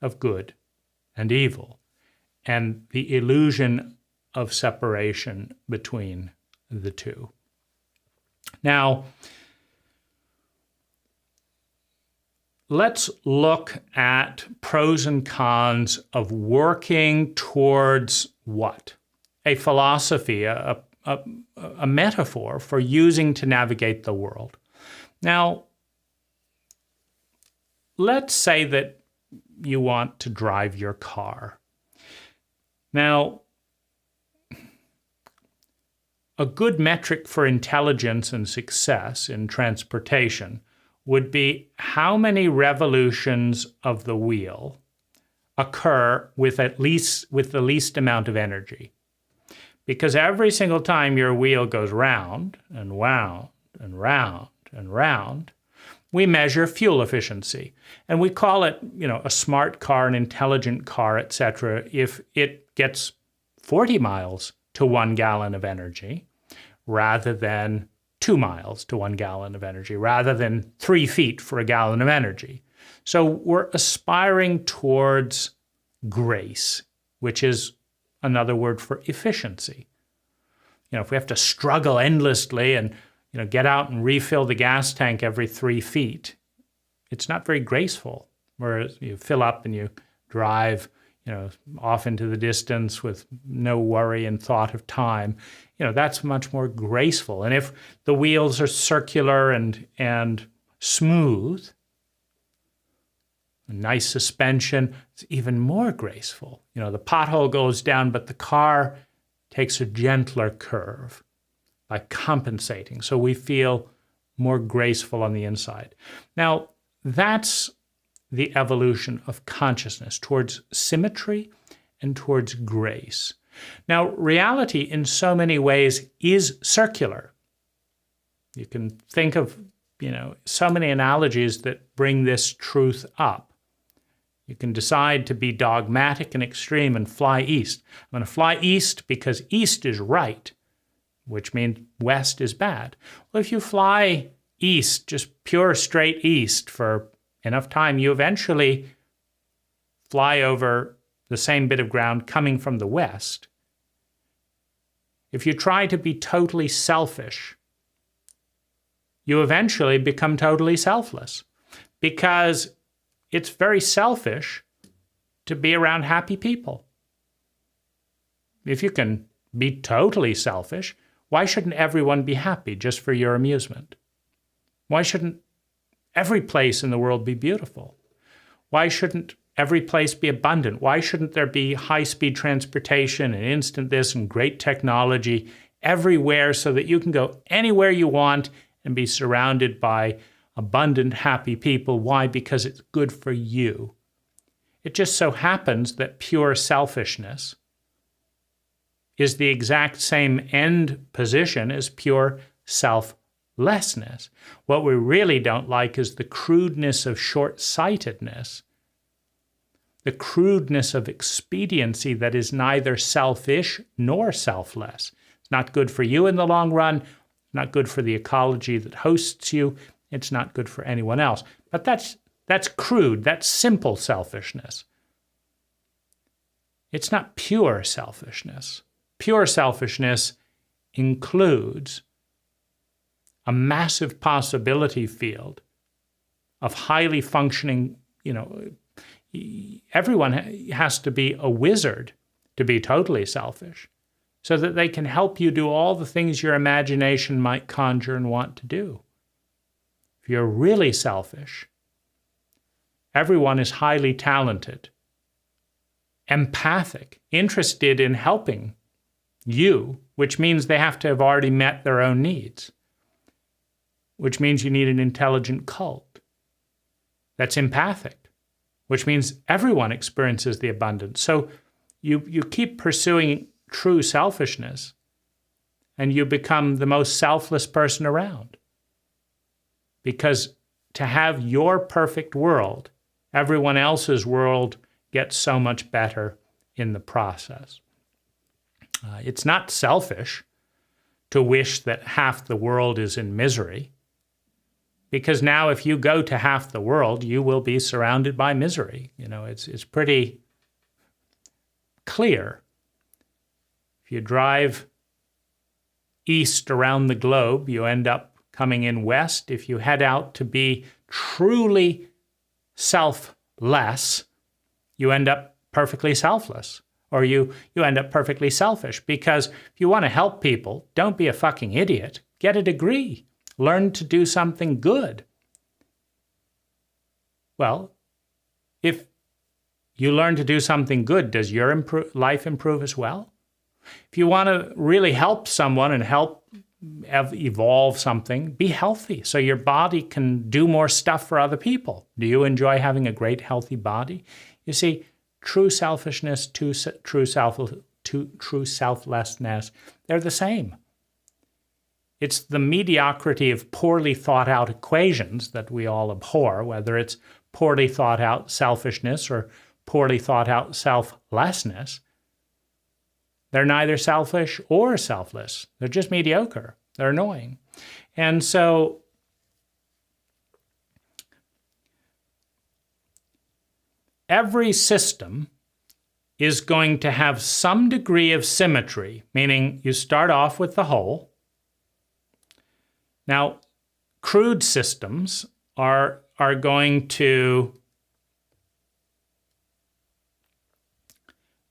of good and evil, and the illusion of separation between the two. Now, let's look at pros and cons of working towards what? A philosophy, a metaphor for using to navigate the world. Now, let's say that you want to drive your car. Now, a good metric for intelligence and success in transportation would be how many revolutions of the wheel occur with the least amount of energy. Because every single time your wheel goes round and wound and round and round, we measure fuel efficiency. And we call it, a smart car, an intelligent car, etc., if it gets 40 miles to 1 gallon of energy, rather than 2 miles to 1 gallon of energy, rather than 3 feet for a gallon of energy. So we're aspiring towards grace, which is another word for efficiency. If we have to struggle endlessly and get out and refill the gas tank every 3 feet, it's not very graceful. Whereas you fill up and you drive, off into the distance with no worry and thought of time, that's much more graceful. And if the wheels are circular and smooth, a nice suspension, it's even more graceful. The pothole goes down, but the car takes a gentler curve by compensating. So we feel more graceful on the inside. Now, that's the evolution of consciousness towards symmetry and towards grace. Now, reality in so many ways is circular. You can think of, so many analogies that bring this truth up. You can decide to be dogmatic and extreme and fly east. I'm going to fly east because east is right, which means west is bad. Well, if you fly east, just pure straight east for enough time, you eventually fly over the same bit of ground coming from the west. If you try to be totally selfish, you eventually become totally selfless, because it's very selfish to be around happy people. If you can be totally selfish, why shouldn't everyone be happy just for your amusement? Why shouldn't every place in the world be beautiful? Why shouldn't every place be abundant? Why shouldn't there be high-speed transportation and instant this and great technology everywhere so that you can go anywhere you want and be surrounded by abundant, happy people? Why? Because it's good for you. It just so happens that pure selfishness is the exact same end position as pure selflessness. What we really don't like is the crudeness of short-sightedness, the crudeness of expediency that is neither selfish nor selfless. It's not good for you in the long run, not good for the ecology that hosts you, it's not good for anyone else. But that's crude, that's simple selfishness. It's not pure selfishness. Pure selfishness includes a massive possibility field of highly functioning, everyone has to be a wizard to be totally selfish so that they can help you do all the things your imagination might conjure and want to do. If you're really selfish, everyone is highly talented, empathic, interested in helping you, which means they have to have already met their own needs, which means you need an intelligent cult that's empathic, which means everyone experiences the abundance. So you keep pursuing true selfishness and you become the most selfless person around. Because to have your perfect world, everyone else's world gets so much better in the process. It's not selfish to wish that half the world is in misery, because now if you go to half the world, you will be surrounded by misery. It's pretty clear. If you drive east around the globe, you end up coming in west. If you head out to be truly selfless, you end up perfectly selfless. Or you end up perfectly selfish, because if you want to help people, don't be a fucking idiot. Get a degree. Learn to do something good. Well, if you learn to do something good, does your life improve as well? If you want to really help someone and help evolve something, be healthy so your body can do more stuff for other people. Do you enjoy having a great, healthy body? You see, true selfishness, true selflessness, they're the same. It's the mediocrity of poorly thought out equations that we all abhor, whether it's poorly thought out selfishness or poorly thought out selflessness. They're neither selfish or selfless. They're just mediocre. They're annoying. And so every system is going to have some degree of symmetry, meaning you start off with the whole. Now, crude systems are going to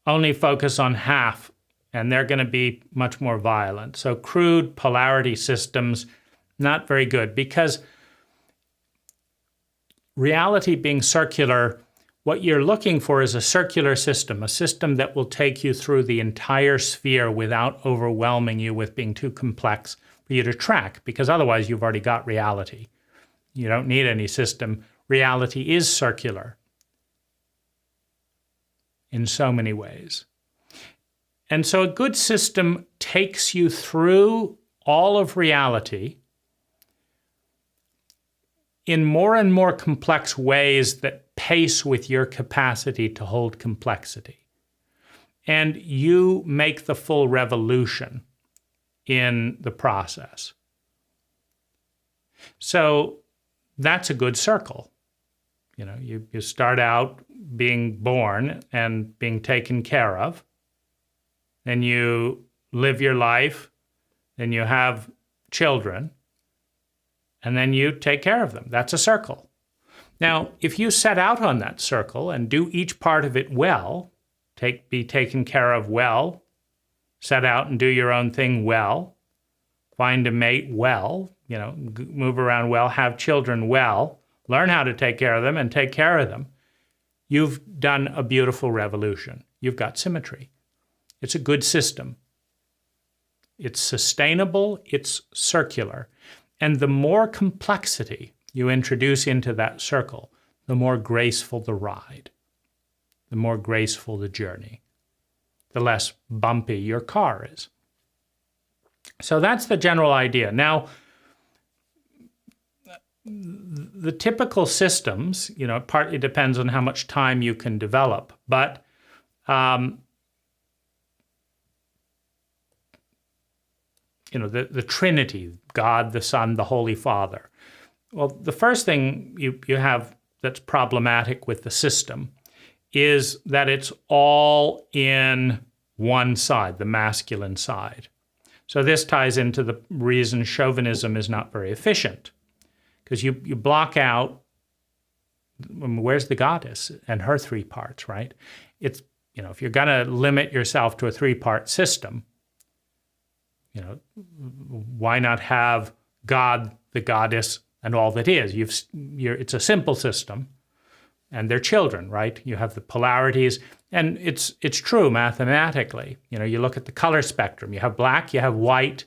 only focus on half, and they're going to be much more violent. So crude polarity systems, not very good, because reality being circular, what you're looking for is a circular system, a system that will take you through the entire sphere without overwhelming you with being too complex for you to track, because otherwise you've already got reality. You don't need any system. Reality is circular in so many ways. And so a good system takes you through all of reality in more and more complex ways that pace with your capacity to hold complexity. And you make the full revolution in the process. So that's a good circle. You know, you start out being born and being taken care of, and you live your life, and you have children, and then you take care of them. That's a circle. Now, if you set out on that circle and do each part of it well, be taken care of well, set out and do your own thing well, find a mate well, you know, move around well, have children well, learn how to take care of them and take care of them, you've done a beautiful revolution. You've got symmetry. It's a good system. It's sustainable, it's circular. And the more complexity you introduce into that circle, the more graceful the ride, the more graceful the journey, the less bumpy your car is. So that's the general idea. Now, the typical systems, you know, partly depends on how much time you can develop, but you know, the Trinity, God, the Son, the Holy Father. Well, the first thing you have that's problematic with the system is that it's all in one side, the masculine side. So this ties into the reason chauvinism is not very efficient, because you block out, where's the goddess and her three parts, right? It's, you know, if you're going to limit yourself to a three-part system, you know, why not have God, the goddess, and all that is? It's a simple system, and they're children, right? You have the polarities, and it's true mathematically. You know, you look at the color spectrum. You have black, you have white,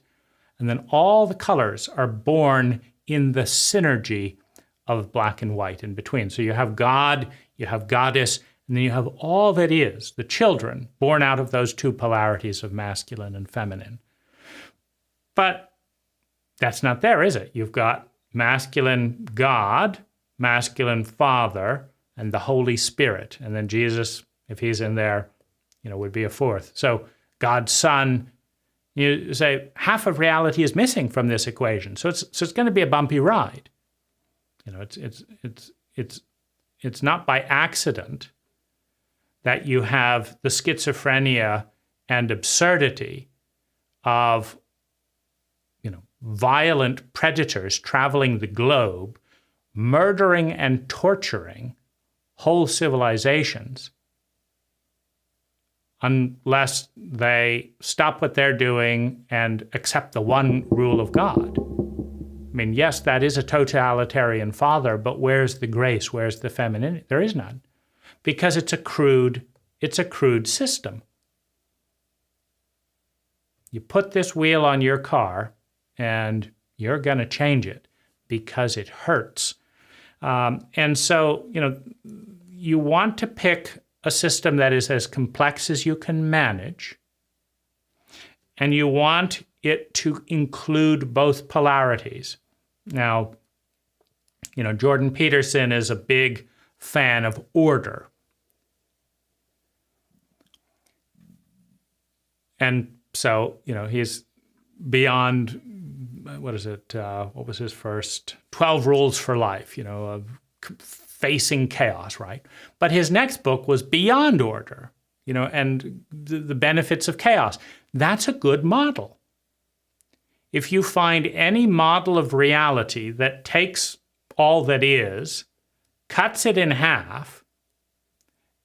and then all the colors are born in the synergy of black and white in between. So you have God, you have goddess, and then you have all that is, the children, born out of those two polarities of masculine and feminine. But that's not there, is it? You've got masculine God, masculine Father, and the Holy Spirit. And then Jesus, if he's in there, you know, would be a fourth. So God's Son, you say half of reality is missing from this equation. So it's going to be a bumpy ride. You know, it's not by accident that you have the schizophrenia and absurdity of, you know, violent predators traveling the globe, murdering and torturing whole civilizations, unless they stop what they're doing and accept the one rule of God. I mean, yes, that is a totalitarian father, but where's the grace? Where's the femininity? There is none, because it's a crude system. You put this wheel on your car, and you're going to change it because it hurts. And so, you know, you want to pick a system that is as complex as you can manage, and you want it to include both polarities. Now, you know, Jordan Peterson is a big fan of order. And so, you know, he's beyond, what is it? What was his first? 12 Rules for Life, you know, of facing chaos, right? But his next book was Beyond Order, you know, and the benefits of chaos. That's a good model. If you find any model of reality that takes all that is, cuts it in half,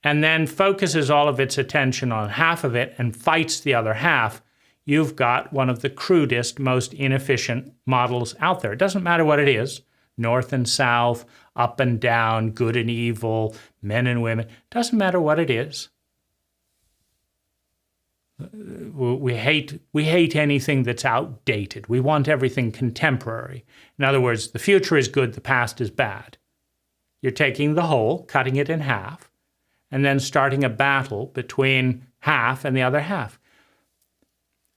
and then focuses all of its attention on half of it and fights the other half, you've got one of the crudest, most inefficient models out there. It doesn't matter what it is, north and south, up and down, good and evil, men and women. It doesn't matter what it is. We hate anything that's outdated. We want everything contemporary. In other words, the future is good, the past is bad. You're taking the whole, cutting it in half, and then starting a battle between half and the other half.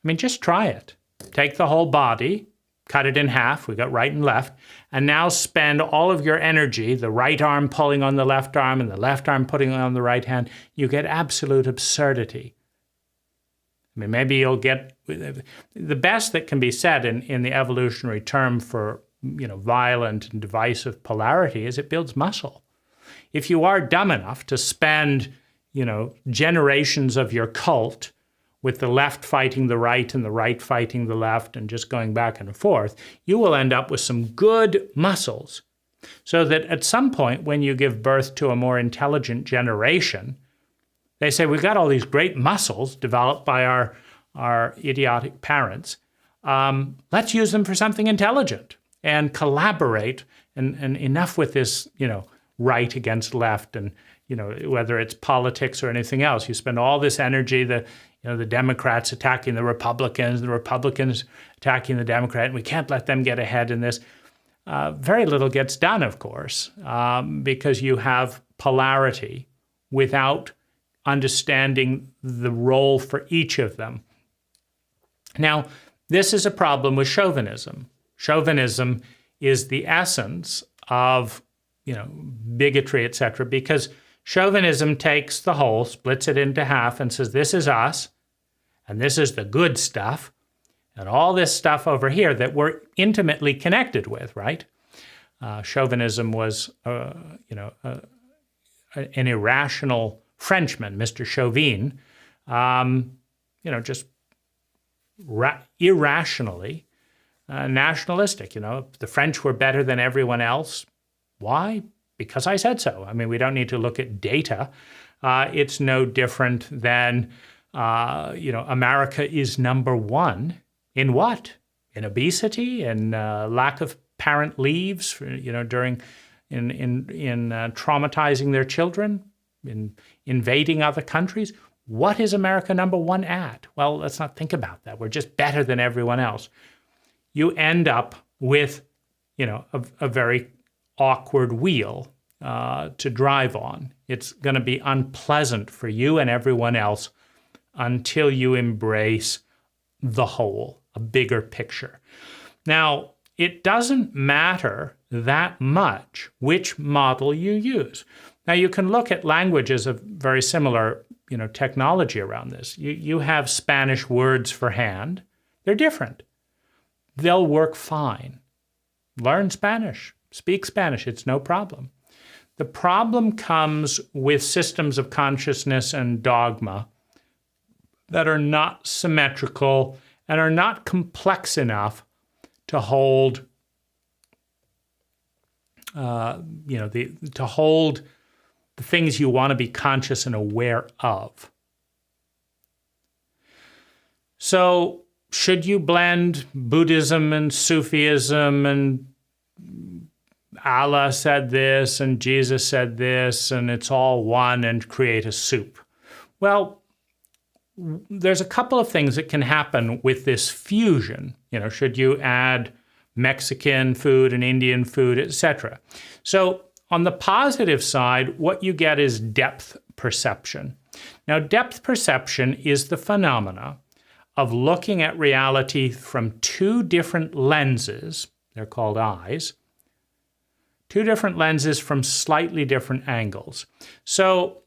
I mean, just try it. Take the whole body, cut it in half, we got right and left, and now spend all of your energy, the right arm pulling on the left arm and the left arm putting on the right hand. You get absolute absurdity. I mean, maybe you'll get the best that can be said in the evolutionary term for violent and divisive polarity is it builds muscle. If you are dumb enough to spend, generations of your cult with the left fighting the right and the right fighting the left and just going back and forth, you will end up with some good muscles. So that at some point when you give birth to a more intelligent generation, they say, we've got all these great muscles developed by our idiotic parents. Let's use them for something intelligent and collaborate and enough with this, right against left and, whether it's politics or anything else. You spend all this energy, the Democrats attacking the Republicans attacking the Democrat, and we can't let them get ahead in this. Very little gets done, of course, because you have polarity without understanding the role for each of them. Now, this is a problem with chauvinism. Chauvinism is the essence of, bigotry, etc., because chauvinism takes the whole, splits it into half, and says, this is us, and this is the good stuff, and all this stuff over here that we're intimately connected with, right? Chauvinism was, an irrational Frenchman, Mr. Chauvin, just irrationally nationalistic. The French were better than everyone else. Why? Because I said so. I mean, we don't need to look at data. It's no different than, America is number one in what? In obesity and lack of parent leaves, during traumatizing their children, in invading other countries. What is America number one at? Well, let's not think about that. We're just better than everyone else. You end up with, a very awkward wheel to drive on. It's going to be unpleasant for you and everyone else until you embrace the whole, a bigger picture. Now, it doesn't matter that much which model you use. Now, you can look at languages of very similar, technology around this. You have Spanish words for hand. They're different. They'll work fine. Learn Spanish. Speak Spanish. It's no problem. The problem comes with systems of consciousness and dogma that are not symmetrical and are not complex enough to hold, to hold the things you want to be conscious and aware of. So, should you blend Buddhism and Sufism and Allah said this and Jesus said this and it's all one and create a soup? Well, there's a couple of things that can happen with this fusion. Should you add Mexican food and Indian food, etc.? So on the positive side, what you get is depth perception. Now, depth perception is the phenomena of looking at reality from two different lenses. They're called eyes. Two different lenses from slightly different angles. So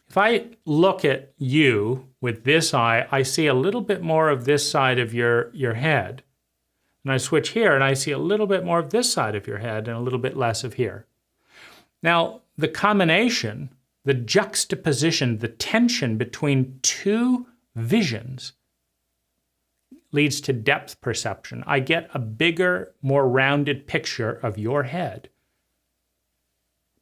if I look at you with this eye, I see a little bit more of this side of your head. And I switch here and I see a little bit more of this side of your head and a little bit less of here. Now, the combination, the juxtaposition, the tension between two visions leads to depth perception. I get a bigger, more rounded picture of your head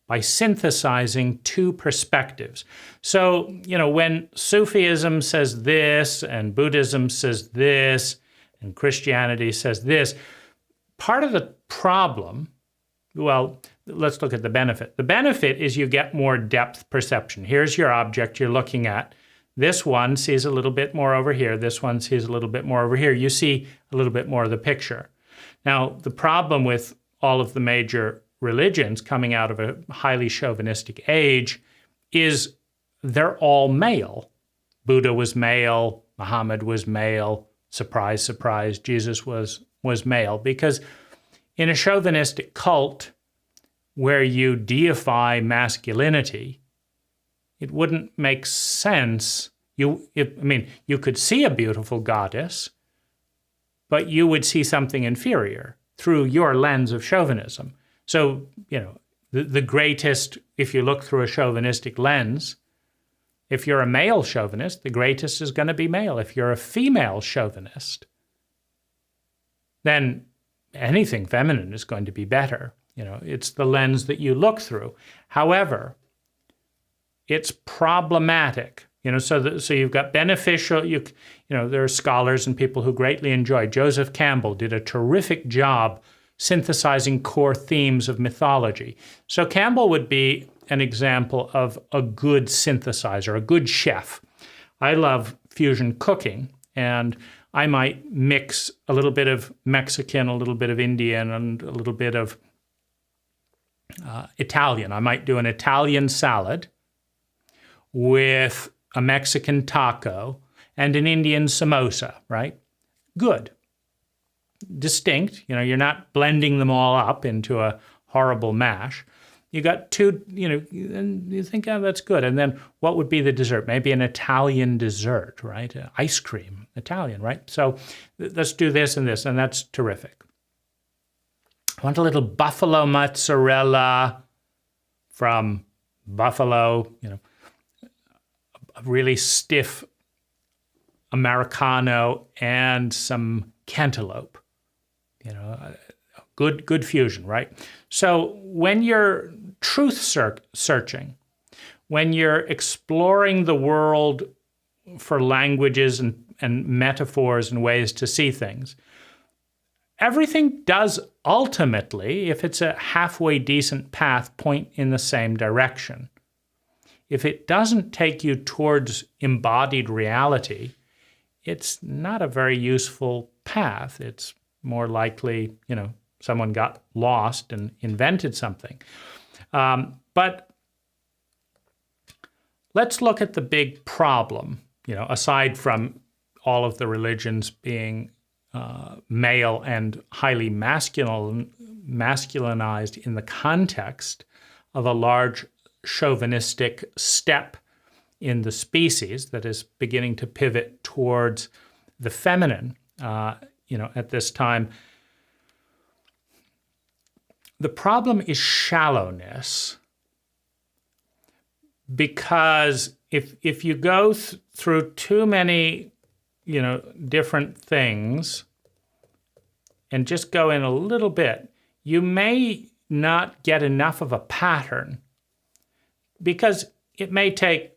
by synthesizing two perspectives. So, when Sufism says this and Buddhism says this and Christianity says this, part of the problem, well, let's look at the benefit. The benefit is you get more depth perception. Here's your object you're looking at. This one sees a little bit more over here. This one sees a little bit more over here. You see a little bit more of the picture. Now, the problem with all of the major religions coming out of a highly chauvinistic age is they're all male. Buddha was male. Muhammad was male. Surprise, surprise, Jesus was male. Because in a chauvinistic cult where you deify masculinity, it wouldn't make sense. You could see a beautiful goddess, but you would see something inferior. through your lens of chauvinism. So, the greatest, if you look through a chauvinistic lens, if you're a male chauvinist, the greatest is going to be male. If you're a female chauvinist, then anything feminine is going to be better. It's the lens that you look through. However, it's problematic. So you've got beneficial, there are scholars and people who greatly enjoy. Joseph Campbell did a terrific job synthesizing core themes of mythology. So Campbell would be an example of a good synthesizer, a good chef. I love fusion cooking, and I might mix a little bit of Mexican, a little bit of Indian, and a little bit of Italian. I might do an Italian salad with a Mexican taco and an Indian samosa, right? Good. Distinct. You're not blending them all up into a horrible mash. You got two, and you think, oh, that's good. And then what would be the dessert? Maybe an Italian dessert, right? Ice cream, Italian, right? So let's do this, and that's terrific. I want a little buffalo mozzarella from Buffalo, a really stiff Americano and some cantaloupe. Good fusion, right? So when you're truth searching, when you're exploring the world for languages and metaphors and ways to see things, everything does ultimately, if it's a halfway decent path, point in the same direction. If it doesn't take you towards embodied reality, it's not a very useful path. It's more likely, someone got lost and invented something. But let's look at the big problem, aside from all of the religions being male and highly masculinized in the context of a large chauvinistic step in the species that is beginning to pivot towards the feminine, at this time. The problem is shallowness, because if you go through too many, different things and just go in a little bit, you may not get enough of a pattern, because it may take,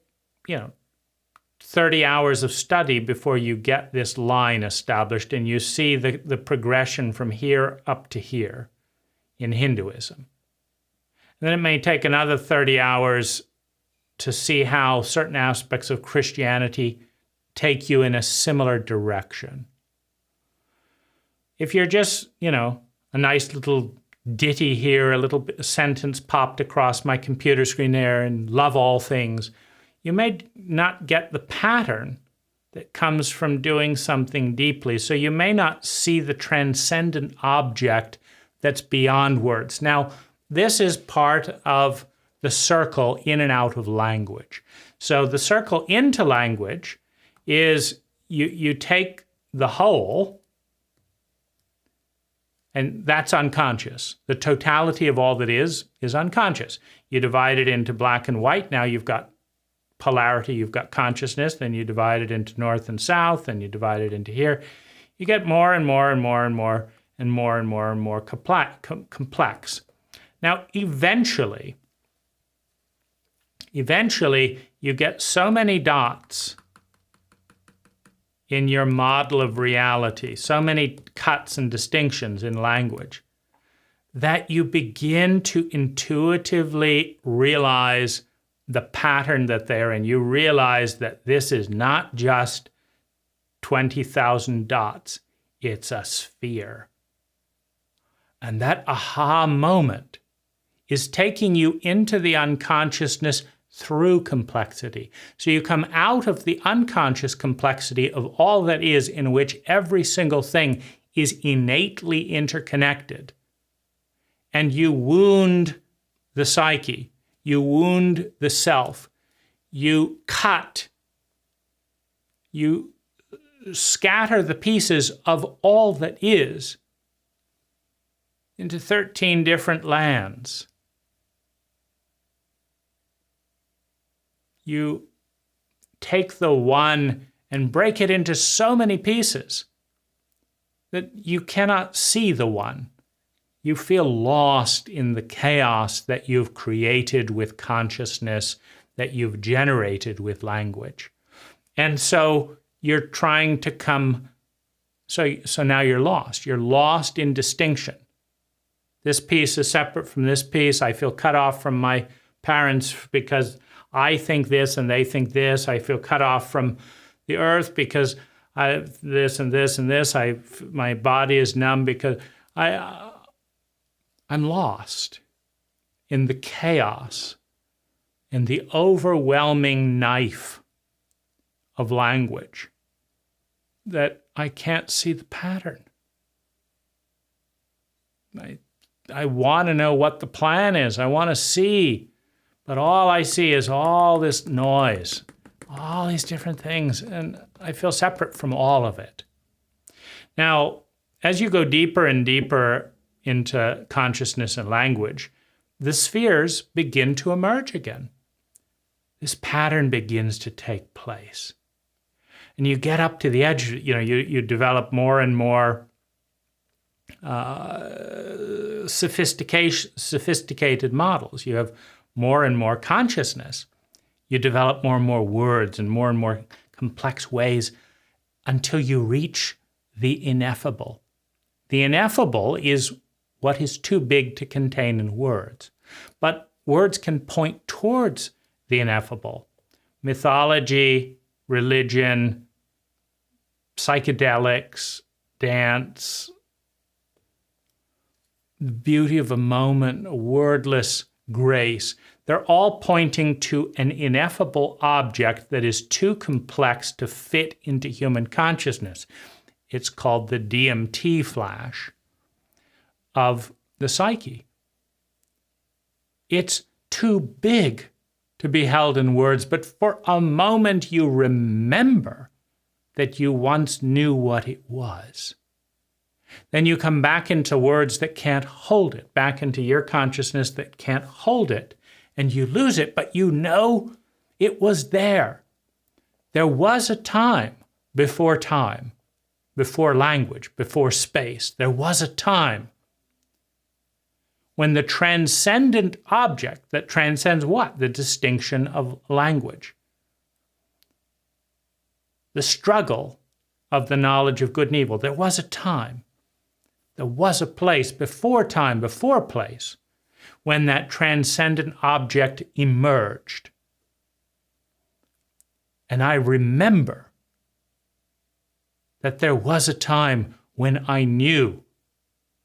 30 hours of study before you get this line established and you see the progression from here up to here in Hinduism. And then it may take another 30 hours to see how certain aspects of Christianity take you in a similar direction. If you're just, a nice little ditty here, a little sentence popped across my computer screen there, and love all things, you may not get the pattern that comes from doing something deeply. So you may not see the transcendent object that's beyond words. Now, this is part of the circle in and out of language. So the circle into language is you take the whole, and that's unconscious. The totality of all that is unconscious. You divide it into black and white. Now you've got polarity, you've got consciousness, then you divide it into north and south, and you divide it into here. You get more and more and more and more and more and more and more complex. Now, eventually, you get so many dots in your model of reality, so many cuts and distinctions in language, that you begin to intuitively realize the pattern that they're in. You realize that this is not just 20,000 dots, it's a sphere. And that aha moment is taking you into the unconsciousness through complexity. So you come out of the unconscious complexity of all that is, in which every single thing is innately interconnected. And you wound the psyche. You wound the self. You cut. You scatter the pieces of all that is into 13 different lands. You take the one and break it into so many pieces that you cannot see the one. You feel lost in the chaos that you've created with consciousness, that you've generated with language. And so you're trying to come, so now you're lost. You're lost in distinction. This piece is separate from this piece. I feel cut off from my parents because I think this and they think this. I feel cut off from the earth because I have this and this and this. My body is numb because I'm lost in the chaos and the overwhelming knife of language that I can't see the pattern. I want to know what the plan is. I want to see, but all I see is all this noise, all these different things, and I feel separate from all of it. Now, as you go deeper and deeper into consciousness and language, the spheres begin to emerge again. This pattern begins to take place. And you get up to the edge, you develop more and more sophisticated models. You have more and more consciousness. You develop more and more complex ways until you reach the ineffable. The ineffable is what is too big to contain in words. But words can point towards the ineffable. Mythology, religion, psychedelics, dance, the beauty of a moment, a wordless grace, they're all pointing to an ineffable object that is too complex to fit into human consciousness. It's called the DMT flash of the psyche. It's too big to be held in words, but for a moment you remember that you once knew what it was. Then you come back into words that can't hold it, back into your consciousness that can't hold it, and you lose it, but you know it was there. There was a time, before language, before space. There was a time when the transcendent object that transcends what? The distinction of language. The struggle of the knowledge of good and evil. There was a time. There was a place before time, before place, when that transcendent object emerged. And I remember that there was a time when I knew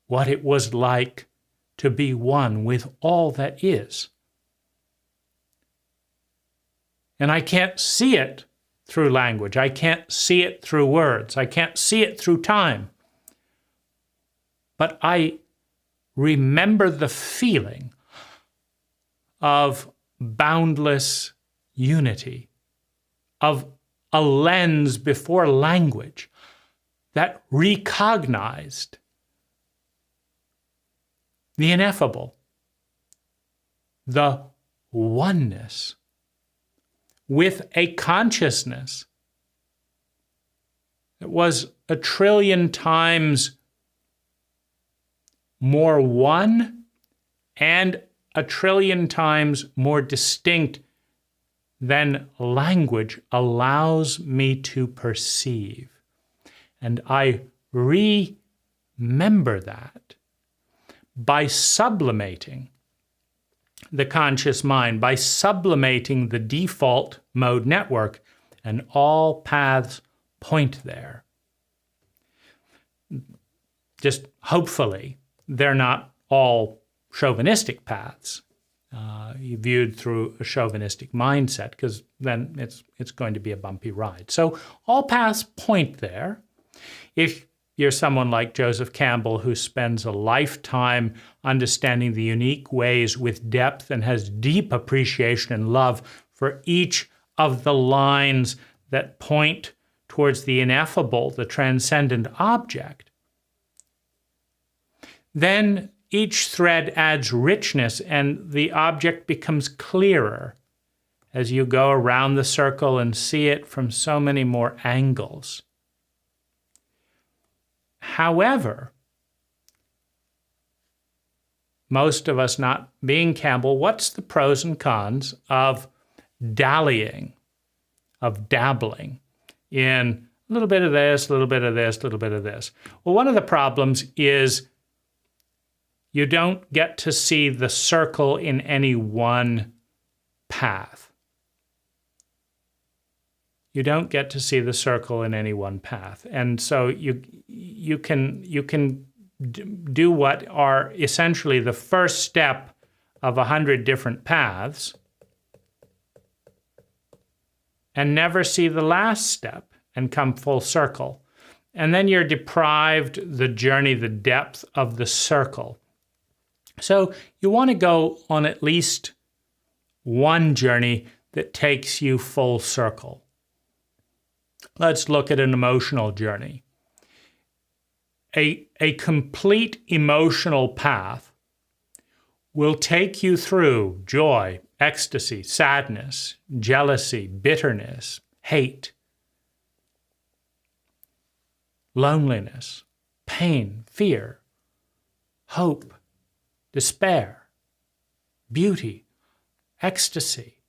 what it was like to be one with all that is. And I can't see it through language. I can't see it through words. I can't see it through time. But I remember the feeling of boundless unity, of a lens before language that recognized the ineffable, the oneness, with a consciousness that was 1 trillion times more one and 1 trillion times more distinct than language allows me to perceive. And I remember that by sublimating the conscious mind, by sublimating the default mode network, and all paths point there. Just hopefully, they're not all chauvinistic paths, viewed through a chauvinistic mindset, because then it's going to be a bumpy ride. So all paths point there. If you're someone like Joseph Campbell, who spends a lifetime understanding the unique ways with depth and has deep appreciation and love for each of the lines that point towards the ineffable, the transcendent object, then each thread adds richness, and the object becomes clearer as you go around the circle and see it from so many more angles. However, most of us not being Campbell, what's the pros and cons of dallying, of dabbling in a little bit of this, a little bit of this, a little bit of this? Well, one of the problems is you don't get to see the circle in any one path. You don't get to see the circle in any one path. And so you can do what are essentially the first step of 100 different paths and never see the last step and come full circle. And then you're deprived the journey, the depth of the circle. So you want to go on at least one journey that takes you full circle. Let's look at an emotional journey. A complete emotional path will take you through joy, ecstasy, sadness, jealousy, bitterness, hate, loneliness, pain, fear, hope, despair, beauty, ecstasy,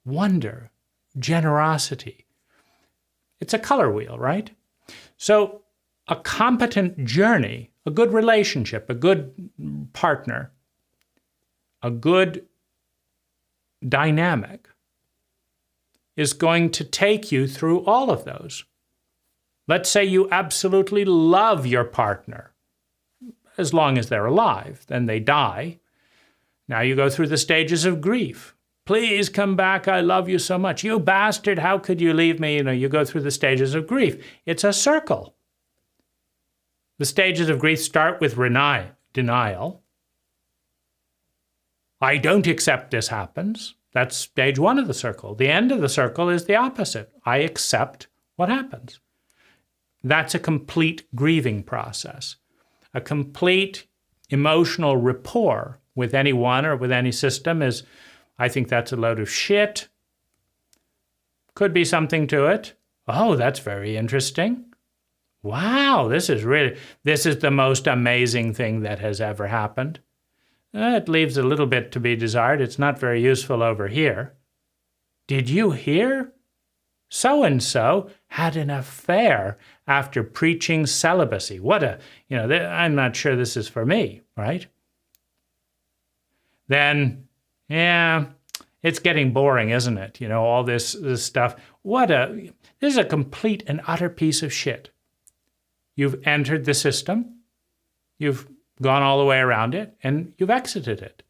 wonder, generosity. It's a color wheel, right? So a competent journey, a good relationship, a good partner, a good dynamic is going to take you through all of those. Let's say you absolutely love your partner, as long as they're alive. Then they die. Now you go through the stages of grief. Please come back, I love you so much. You bastard, how could you leave me? You go through the stages of grief. It's a circle. The stages of grief start with denial. I don't accept this happens. That's stage one of the circle. The end of the circle is the opposite. I accept what happens. That's a complete grieving process. A complete emotional rapport with anyone or with any system is, I think that's a load of shit. Could be something to it. Oh, that's very interesting. Wow, this is the most amazing thing that has ever happened. It leaves a little bit to be desired. It's not very useful over here. Did you hear? So-and-so had an affair after preaching celibacy. I'm not sure this is for me, right? Then, yeah, it's getting boring, isn't it? All this stuff. This is a complete and utter piece of shit. You've entered the system, you've gone all the way around it, and you've exited it.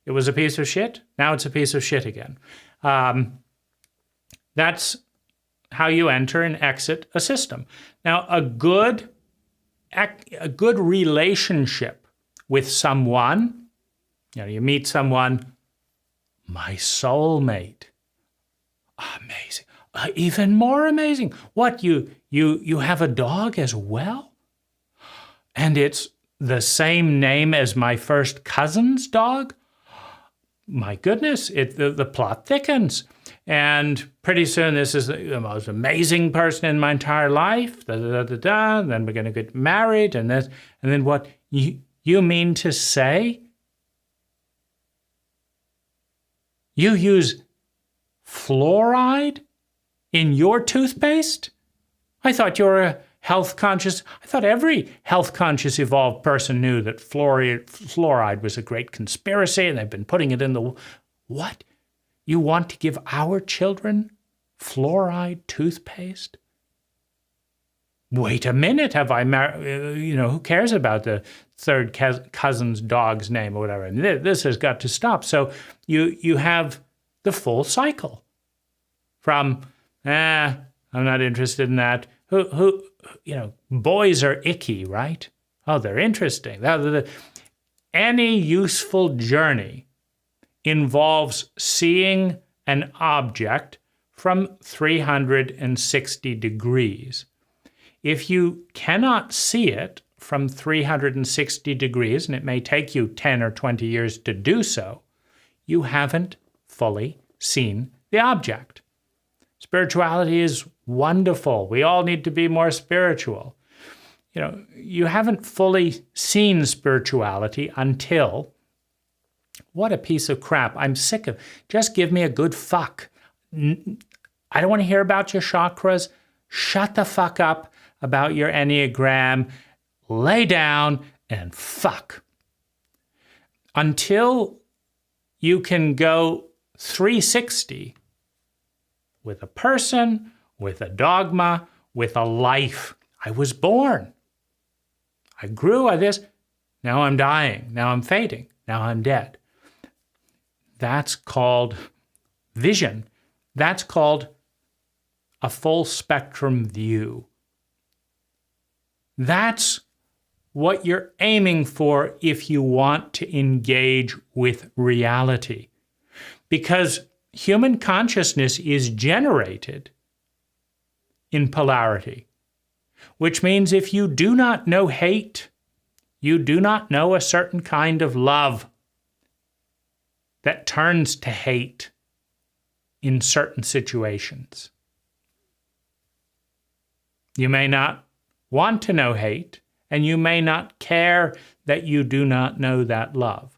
It was a piece of shit, now it's a piece of shit again. That's how you enter and exit a system. Now, a good relationship with someone, you meet someone, my soulmate, amazing. Even more amazing. What, you have a dog as well? And it's the same name as my first cousin's dog? My goodness, the plot thickens. And pretty soon this is the most amazing person in my entire life. Then we're going to get married. And then what? You mean to say you use fluoride in your toothpaste? I thought you were a health conscious. I thought every health conscious evolved person knew that fluoride was a great conspiracy and they've been putting it in the... What? You want to give our children fluoride toothpaste? Wait a minute, have I who cares about the third cousin's dog's name or whatever? And this has got to stop. So you have the full cycle from, I'm not interested in that. Boys are icky, right? Oh, they're interesting. Any useful journey involves seeing an object from 360 degrees. If you cannot see it from 360 degrees, and it may take you 10 or 20 years to do so, you haven't fully seen the object. Spirituality is wonderful. We all need to be more spiritual. You haven't fully seen spirituality until, what a piece of crap. I'm sick of, just give me a good fuck. I don't want to hear about your chakras. Shut the fuck up about your Enneagram. Lay down and fuck. Until you can go 360 with a person, with a dogma, with a life. I was born. I grew like this. Now I'm dying. Now I'm fading. Now I'm dead. That's called vision. That's called a full spectrum view. That's what you're aiming for if you want to engage with reality. Because human consciousness is generated in polarity, which means if you do not know hate, you do not know a certain kind of love that turns to hate in certain situations. You may not want to know hate, and you may not care that you do not know that love.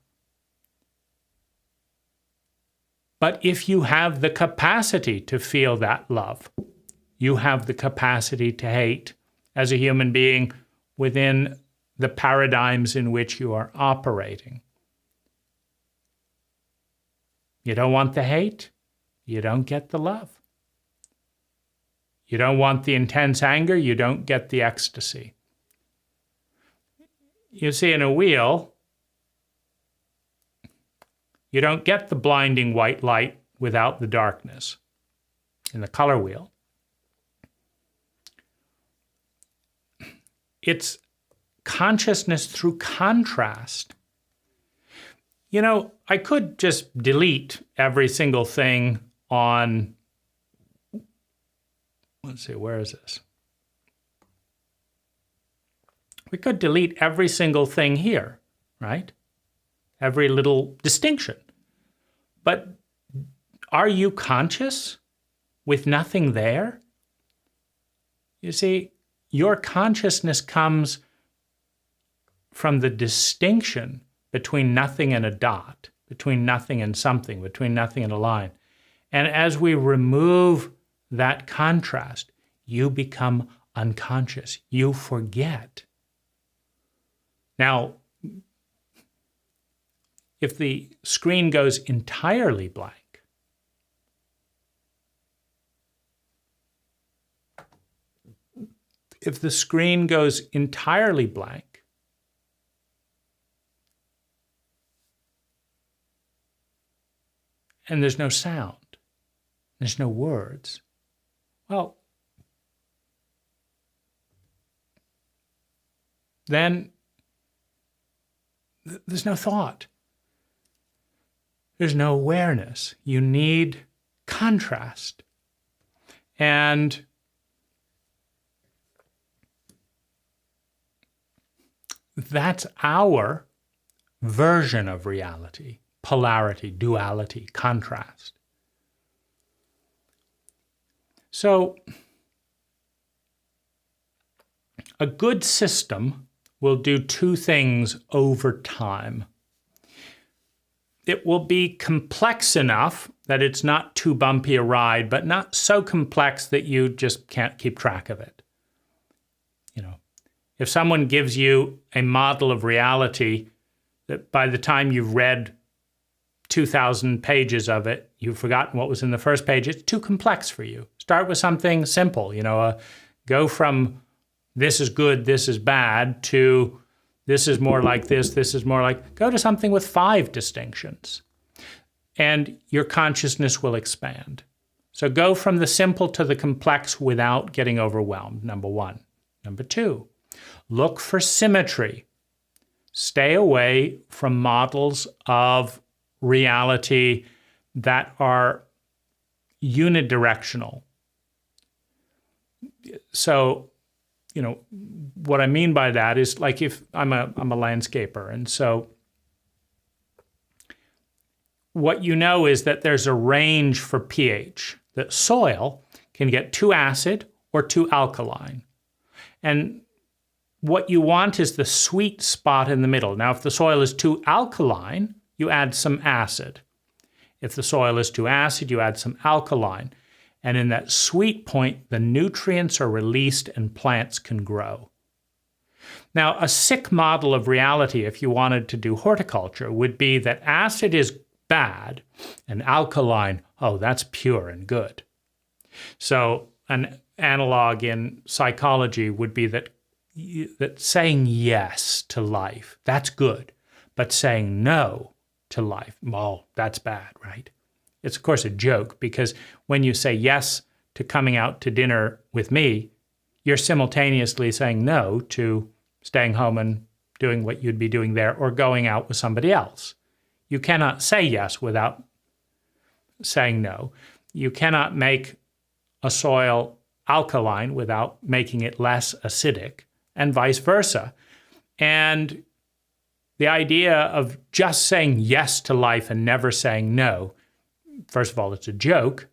But if you have the capacity to feel that love, you have the capacity to hate as a human being within the paradigms in which you are operating. You don't want the hate, you don't get the love. You don't want the intense anger, you don't get the ecstasy. You see, in a wheel, you don't get the blinding white light without the darkness in the color wheel. It's consciousness through contrast. I could just delete every single thing on, let's see, where is this? We could delete every single thing here, right? Every little distinction. But are you conscious with nothing there? You see, your consciousness comes from the distinction between nothing and a dot, between nothing and something, between nothing and a line. And as we remove that contrast, you become unconscious. You forget. Now, if the screen goes entirely blank, if the screen goes entirely blank, and there's no sound, there's no words, well, then there's no thought. There's no awareness. You need contrast. And that's our version of reality, polarity, duality, contrast. So, a good system will do two things over time. It will be complex enough that it's not too bumpy a ride, but not so complex that you just can't keep track of it. If someone gives you a model of reality that by the time you've read 2,000 pages of it, you've forgotten what was in the first page, it's too complex for you. Start with something simple, go from this is good, this is bad, to this is more like this is more like, go to something with 5 distinctions. And your consciousness will expand. So go from the simple to the complex without getting overwhelmed, number 1. Number 2, look for symmetry. Stay away from models of reality that are unidirectional. So what I mean by that is like if I'm a landscaper, and so what you know is that there's a range for pH. That soil can get too acid or too alkaline. And what you want is the sweet spot in the middle. Now, if the soil is too alkaline, you add some acid. If the soil is too acid, you add some alkaline. And in that sweet point, the nutrients are released and plants can grow. Now, a sick model of reality, if you wanted to do horticulture, would be that acid is bad and alkaline, oh, that's pure and good. So an analog in psychology would be that saying yes to life, that's good, but saying no to life, well, that's bad, right? It's, of course, a joke, because when you say yes to coming out to dinner with me, you're simultaneously saying no to staying home and doing what you'd be doing there or going out with somebody else. You cannot say yes without saying no. You cannot make a soil alkaline without making it less acidic, and vice versa. And the idea of just saying yes to life and never saying no, first of all, it's a joke.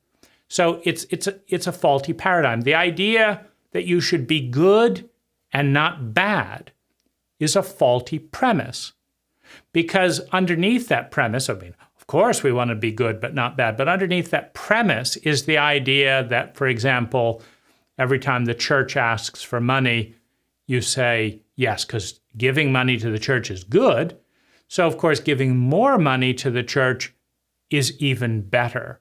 So it's a faulty paradigm. The idea that you should be good and not bad is a faulty premise. Because underneath that premise, I mean, of course we want to be good but not bad, but underneath that premise is the idea that, for example, every time the church asks for money, you say yes, because giving money to the church is good. So, of course, giving more money to the church is even better.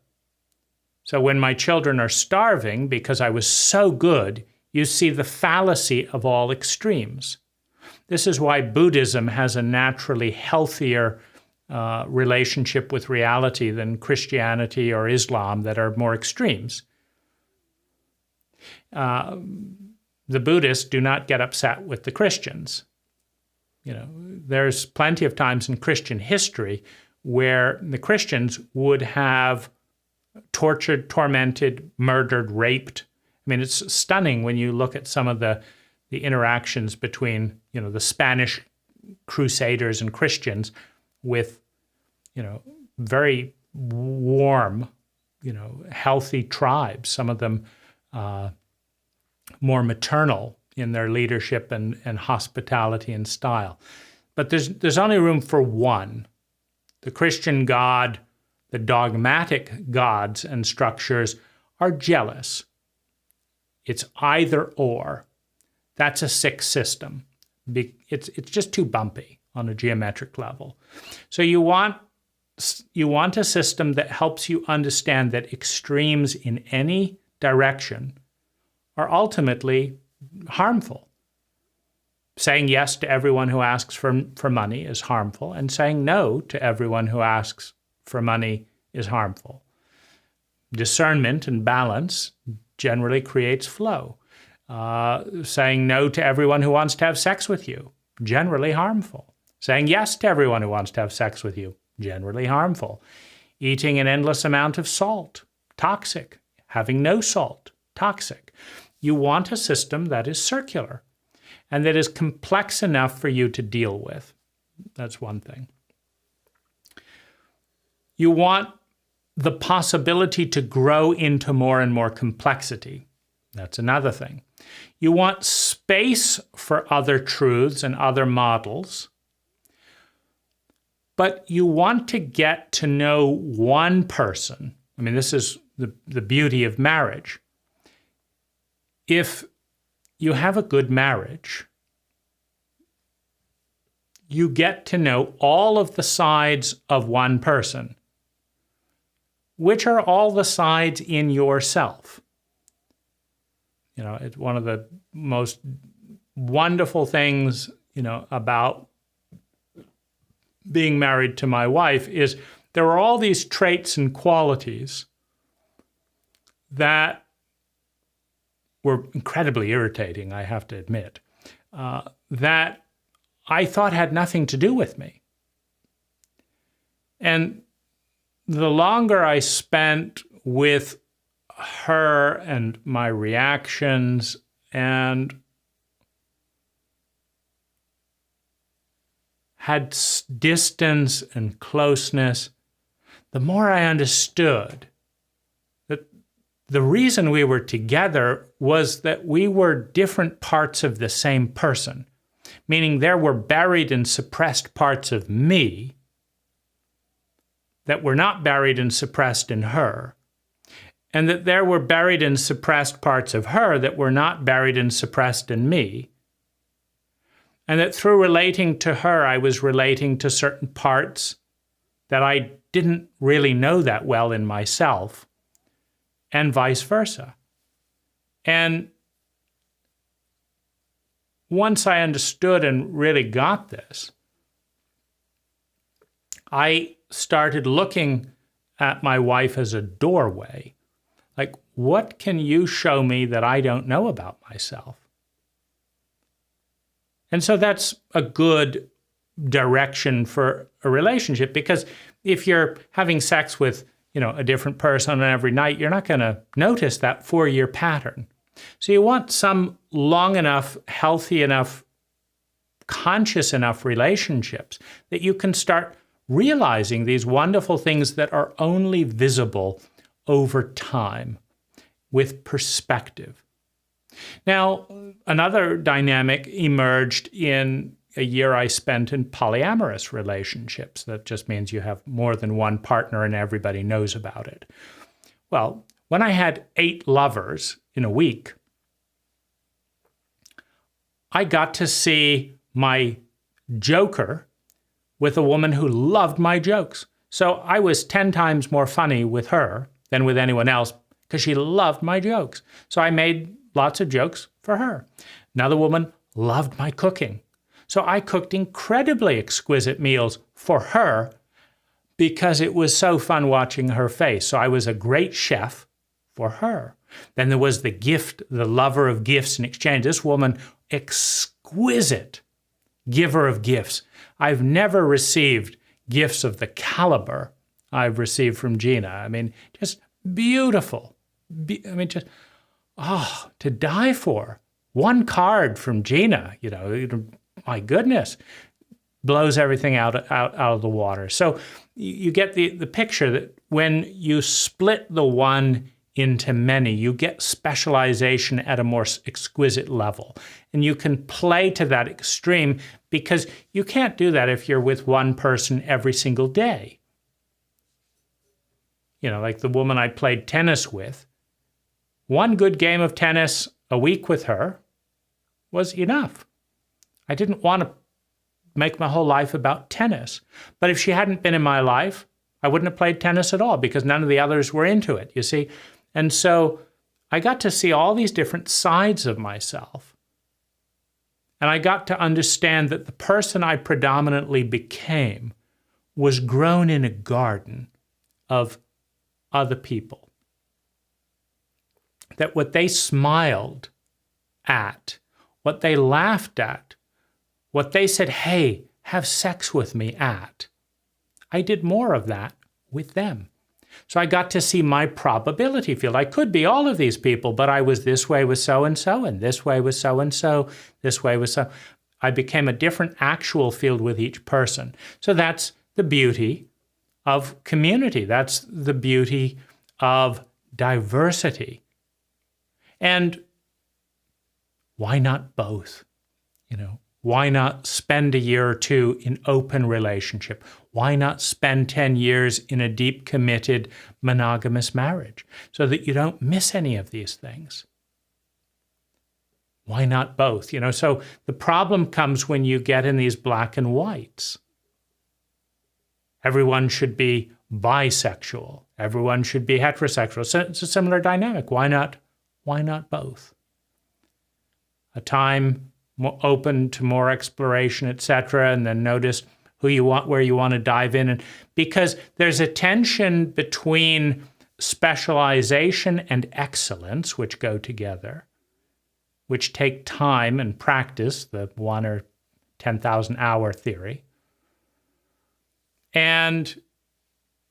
So when my children are starving because I was so good, you see the fallacy of all extremes. This is why Buddhism has a naturally healthier relationship with reality than Christianity or Islam that are more extremes. The Buddhists do not get upset with the Christians. There's plenty of times in Christian history where the Christians would have tortured, tormented, murdered, raped. I mean, it's stunning when you look at some of the interactions between, the Spanish Crusaders and Christians with, very warm, healthy tribes, some of them more maternal in their leadership and hospitality and style. But there's only room for one. The Christian God, the dogmatic gods and structures are jealous. It's either or. That's a sick system. It's just too bumpy on a geometric level. So you want a system that helps you understand that extremes in any direction are ultimately harmful. Saying yes to everyone who asks for money is harmful, and saying no to everyone who asks for money is harmful. Discernment and balance generally creates flow. Saying no to everyone who wants to have sex with you, generally harmful. Saying yes to everyone who wants to have sex with you, generally harmful. Eating an endless amount of salt, toxic. Having no salt, toxic. You want a system that is circular and that is complex enough for you to deal with. That's one thing. You want the possibility to grow into more and more complexity. That's another thing. You want space for other truths and other models, but you want to get to know one person. I mean, this is the beauty of marriage. If you have a good marriage, you get to know all of the sides of one person, which are all the sides in yourself. It's one of the most wonderful things, about being married to my wife is there are all these traits and qualities that were incredibly irritating, I have to admit, that I thought had nothing to do with me. And the longer I spent with her and my reactions and had distance and closeness, the more I understood that the reason we were together was that we were different parts of the same person, meaning there were buried and suppressed parts of me that were not buried and suppressed in her, and that there were buried and suppressed parts of her that were not buried and suppressed in me, and that through relating to her, I was relating to certain parts that I didn't really know that well in myself, and vice versa. And once I understood and really got this, I started looking at my wife as a doorway. Like, what can you show me that I don't know about myself? And so that's a good direction for a relationship, because if you're having sex with, a different person every night, you're not going to notice that 4-year pattern. So you want some long enough, healthy enough, conscious enough relationships that you can start realizing these wonderful things that are only visible over time with perspective. Now, another dynamic emerged in a year I spent in polyamorous relationships. That just means you have more than one partner and everybody knows about it. Well, when I had 8 lovers in a week, I got to see my joker with a woman who loved my jokes. So I was 10 times more funny with her than with anyone else because she loved my jokes. So I made lots of jokes for her. Another woman loved my cooking. So I cooked incredibly exquisite meals for her because it was so fun watching her face. So I was a great chef for her. Then there was the gift, the lover of gifts and exchange. This woman, exquisite giver of gifts. I've never received gifts of the caliber I've received from Gina. I mean, just beautiful. To die for. One card from Gina, my goodness, blows everything out of the water. So you get the picture that when you split the one into many, you get specialization at a more exquisite level. And you can play to that extreme because you can't do that if you're with one person every single day. Like the woman I played tennis with, one good game of tennis a week with her was enough. I didn't want to make my whole life about tennis. But if she hadn't been in my life, I wouldn't have played tennis at all because none of the others were into it, you see. And so I got to see all these different sides of myself. And I got to understand that the person I predominantly became was grown in a garden of other people. That what they smiled at, what they laughed at, what they said, hey, have sex with me at, I did more of that with them. So I got to see my probability field. I could be all of these people, but I was this way with so-and-so, and this way with so-and-so, this way with so. I became a different actual field with each person. So that's the beauty of community. That's the beauty of diversity. And why not both? Why not spend a year or two in open relationship? Why not spend 10 years in a deep, committed, monogamous marriage so that you don't miss any of these things? Why not both? So the problem comes when you get in these black and whites. Everyone should be bisexual. Everyone should be heterosexual. So it's a similar dynamic. Why not both? A time more open to more exploration, etc., and then notice who you want, where you want to dive in. And because there's a tension between specialization and excellence, which go together, which take time and practice, the 1 or 10,000 hour theory, and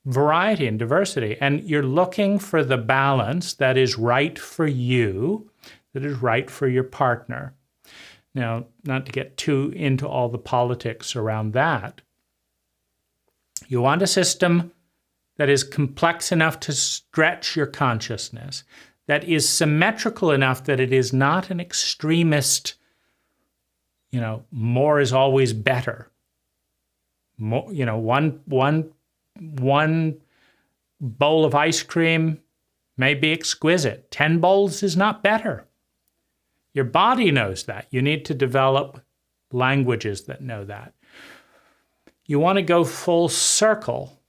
variety and diversity. And you're looking for the balance that is right for you, that is right for your partner. Now, not to get too into all the politics around that, you want a system that is complex enough to stretch your consciousness, that is symmetrical enough that it is not an extremist, more is always better. More, one bowl of ice cream may be exquisite. 10 bowls is not better. Your body knows that. You need to develop languages that know that. You want to go full circle.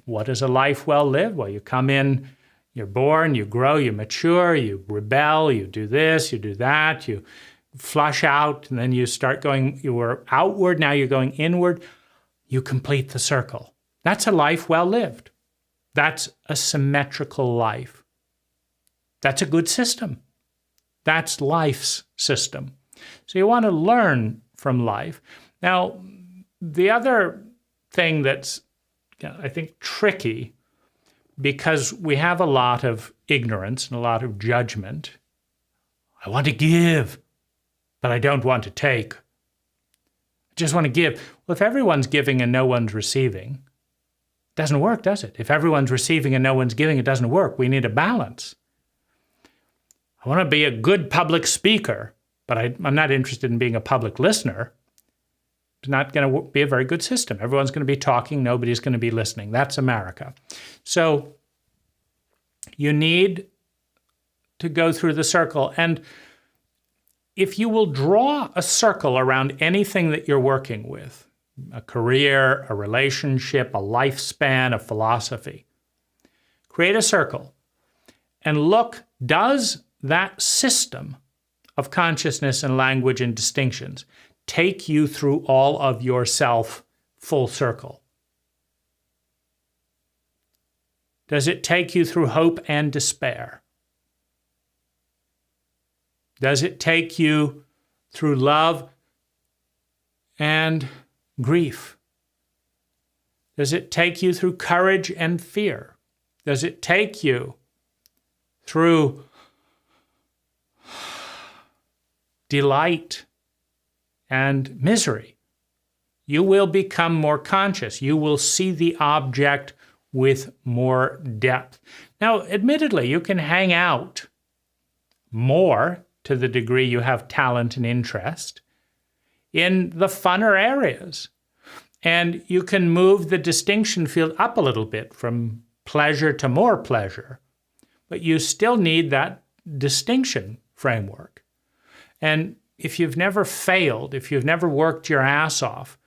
What is a life well lived? Well, you come in, you're born, you grow, you mature, you rebel, you do this, you do that, you flush out, and then you start going, you were outward, now you're going inward. You complete the circle. That's a life well lived. That's a symmetrical life. That's a good system. That's life's system. So you want to learn from life. Now, the other thing that's, I think, tricky, because we have a lot of ignorance and a lot of judgment. I want to give, but I don't want to take. I just want to give. Well, if everyone's giving and no one's receiving, it doesn't work, does it? If everyone's receiving and no one's giving, it doesn't work. We need a balance. I want to be a good public speaker, but I'm not interested in being a public listener. It's not going to be a very good system. Everyone's going to be talking. Nobody's going to be listening. That's America. So you need to go through the circle. And if you will draw a circle around anything that you're working with, a career, a relationship, a lifespan, a philosophy, create a circle and look, does that system of consciousness and language and distinctions take you through all of yourself full circle? Does it take you through hope and despair? Does it take you through love and grief? Does it take you through courage and fear? Does it take you through delight and misery? You will become more conscious. You will see the object with more depth. Now, admittedly, you can hang out more to the degree you have talent and interest in the funner areas. And you can move the distinction field up a little bit from pleasure to more pleasure. But you still need that distinction framework. And if you've never failed, if you've never worked your ass off,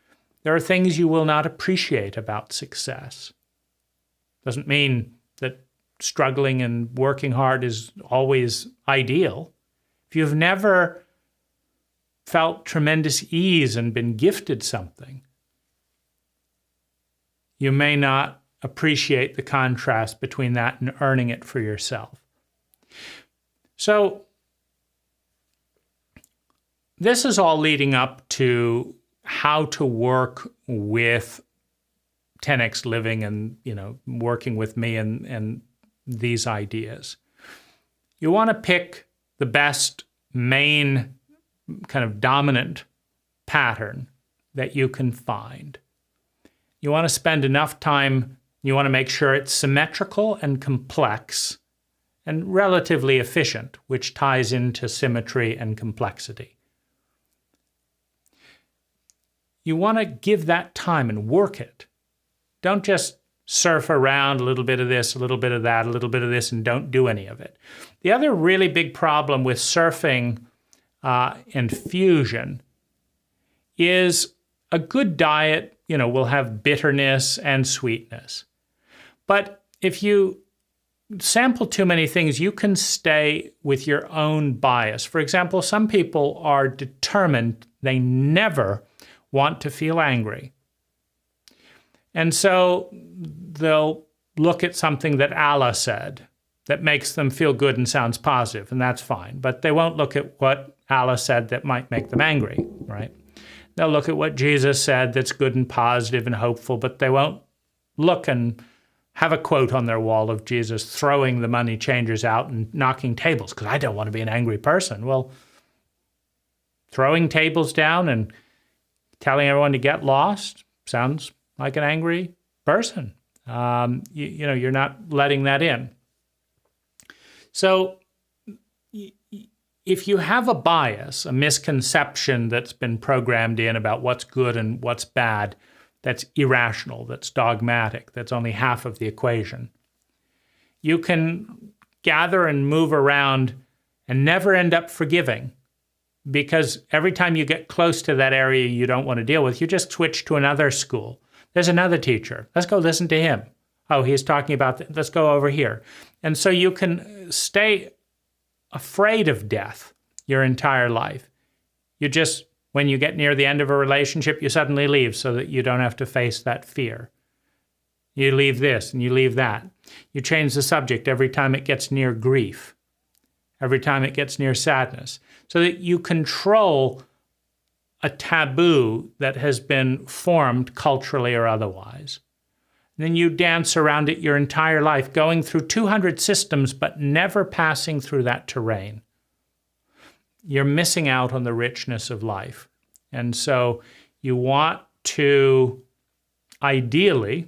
there are things you will not appreciate about success. Doesn't mean that struggling and working hard is always ideal. If you've never felt tremendous ease and been gifted something, you may not appreciate the contrast between that and earning it for yourself. So this is all leading up to how to work with 10x Living and, working with me and these ideas. You want to pick the best main kind of dominant pattern that you can find. You want to spend enough time, you want to make sure it's symmetrical and complex and relatively efficient, which ties into symmetry and complexity. You want to give that time and work it. Don't just surf around a little bit of this, a little bit of that, a little bit of this, and don't do any of it. The other really big problem with surfing and fusion is a good diet, will have bitterness and sweetness. But if you sample too many things, you can stay with your own bias. For example, some people are determined they never want to feel angry. And so they'll look at something that Allah said that makes them feel good and sounds positive, and that's fine. But they won't look at what Allah said that might make them angry, right? They'll look at what Jesus said that's good and positive and hopeful, but they won't look and have a quote on their wall of Jesus throwing the money changers out and knocking tables, because I don't want to be an angry person. Well, throwing tables down and telling everyone to get lost sounds like an angry person. You're not letting that in. So if you have a bias, a misconception that's been programmed in about what's good and what's bad, that's irrational, that's dogmatic, that's only half of the equation, you can gather and move around and never end up forgiving, because every time you get close to that area you don't want to deal with, you just switch to another school. There's another teacher. Let's go listen to him. Oh, he's talking about let's go over here. And so you can stay afraid of death your entire life. You just, when you get near the end of a relationship, you suddenly leave so that you don't have to face that fear. You leave this and you leave that. You change the subject every time it gets near grief, every time it gets near sadness, so that you control a taboo that has been formed culturally or otherwise. And then you dance around it your entire life, going through 200 systems, but never passing through that terrain. You're missing out on the richness of life. And so you want to ideally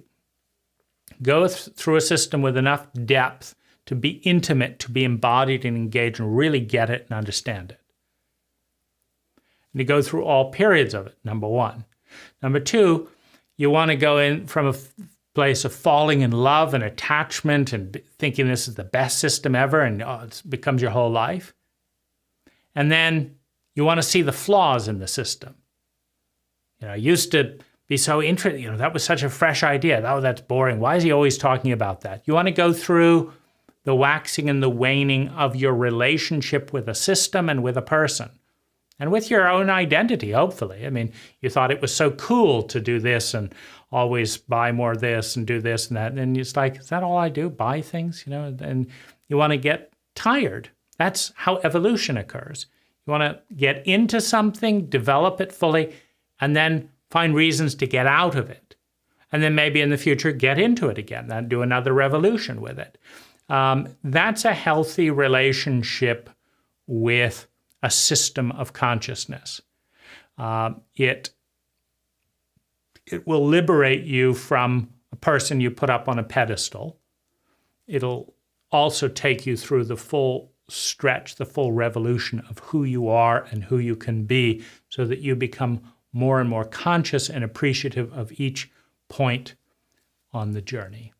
go through a system with enough depth to be intimate, to be embodied and engaged and really get it and understand it. And you go through all periods of it, number one. Number two, you want to go in from a place of falling in love and attachment and thinking this is the best system ever, and it becomes your whole life. And then you want to see the flaws in the system. I used to be so interested, that was such a fresh idea. Oh, that's boring. Why is he always talking about that? You want to go through the waxing and the waning of your relationship with a system and with a person. And with your own identity, hopefully. I mean, you thought it was so cool to do this and always buy more of this and do this and that. And it's like, is that all I do? Buy things, And you want to get tired. That's how evolution occurs. You want to get into something, develop it fully, and then find reasons to get out of it. And then maybe in the future, get into it again, then do another revolution with it. That's a healthy relationship with a system of consciousness. It will liberate you from a person you put up on a pedestal. It'll also take you through the full stretch, the full revolution of who you are and who you can be, so that you become more and more conscious and appreciative of each point on the journey.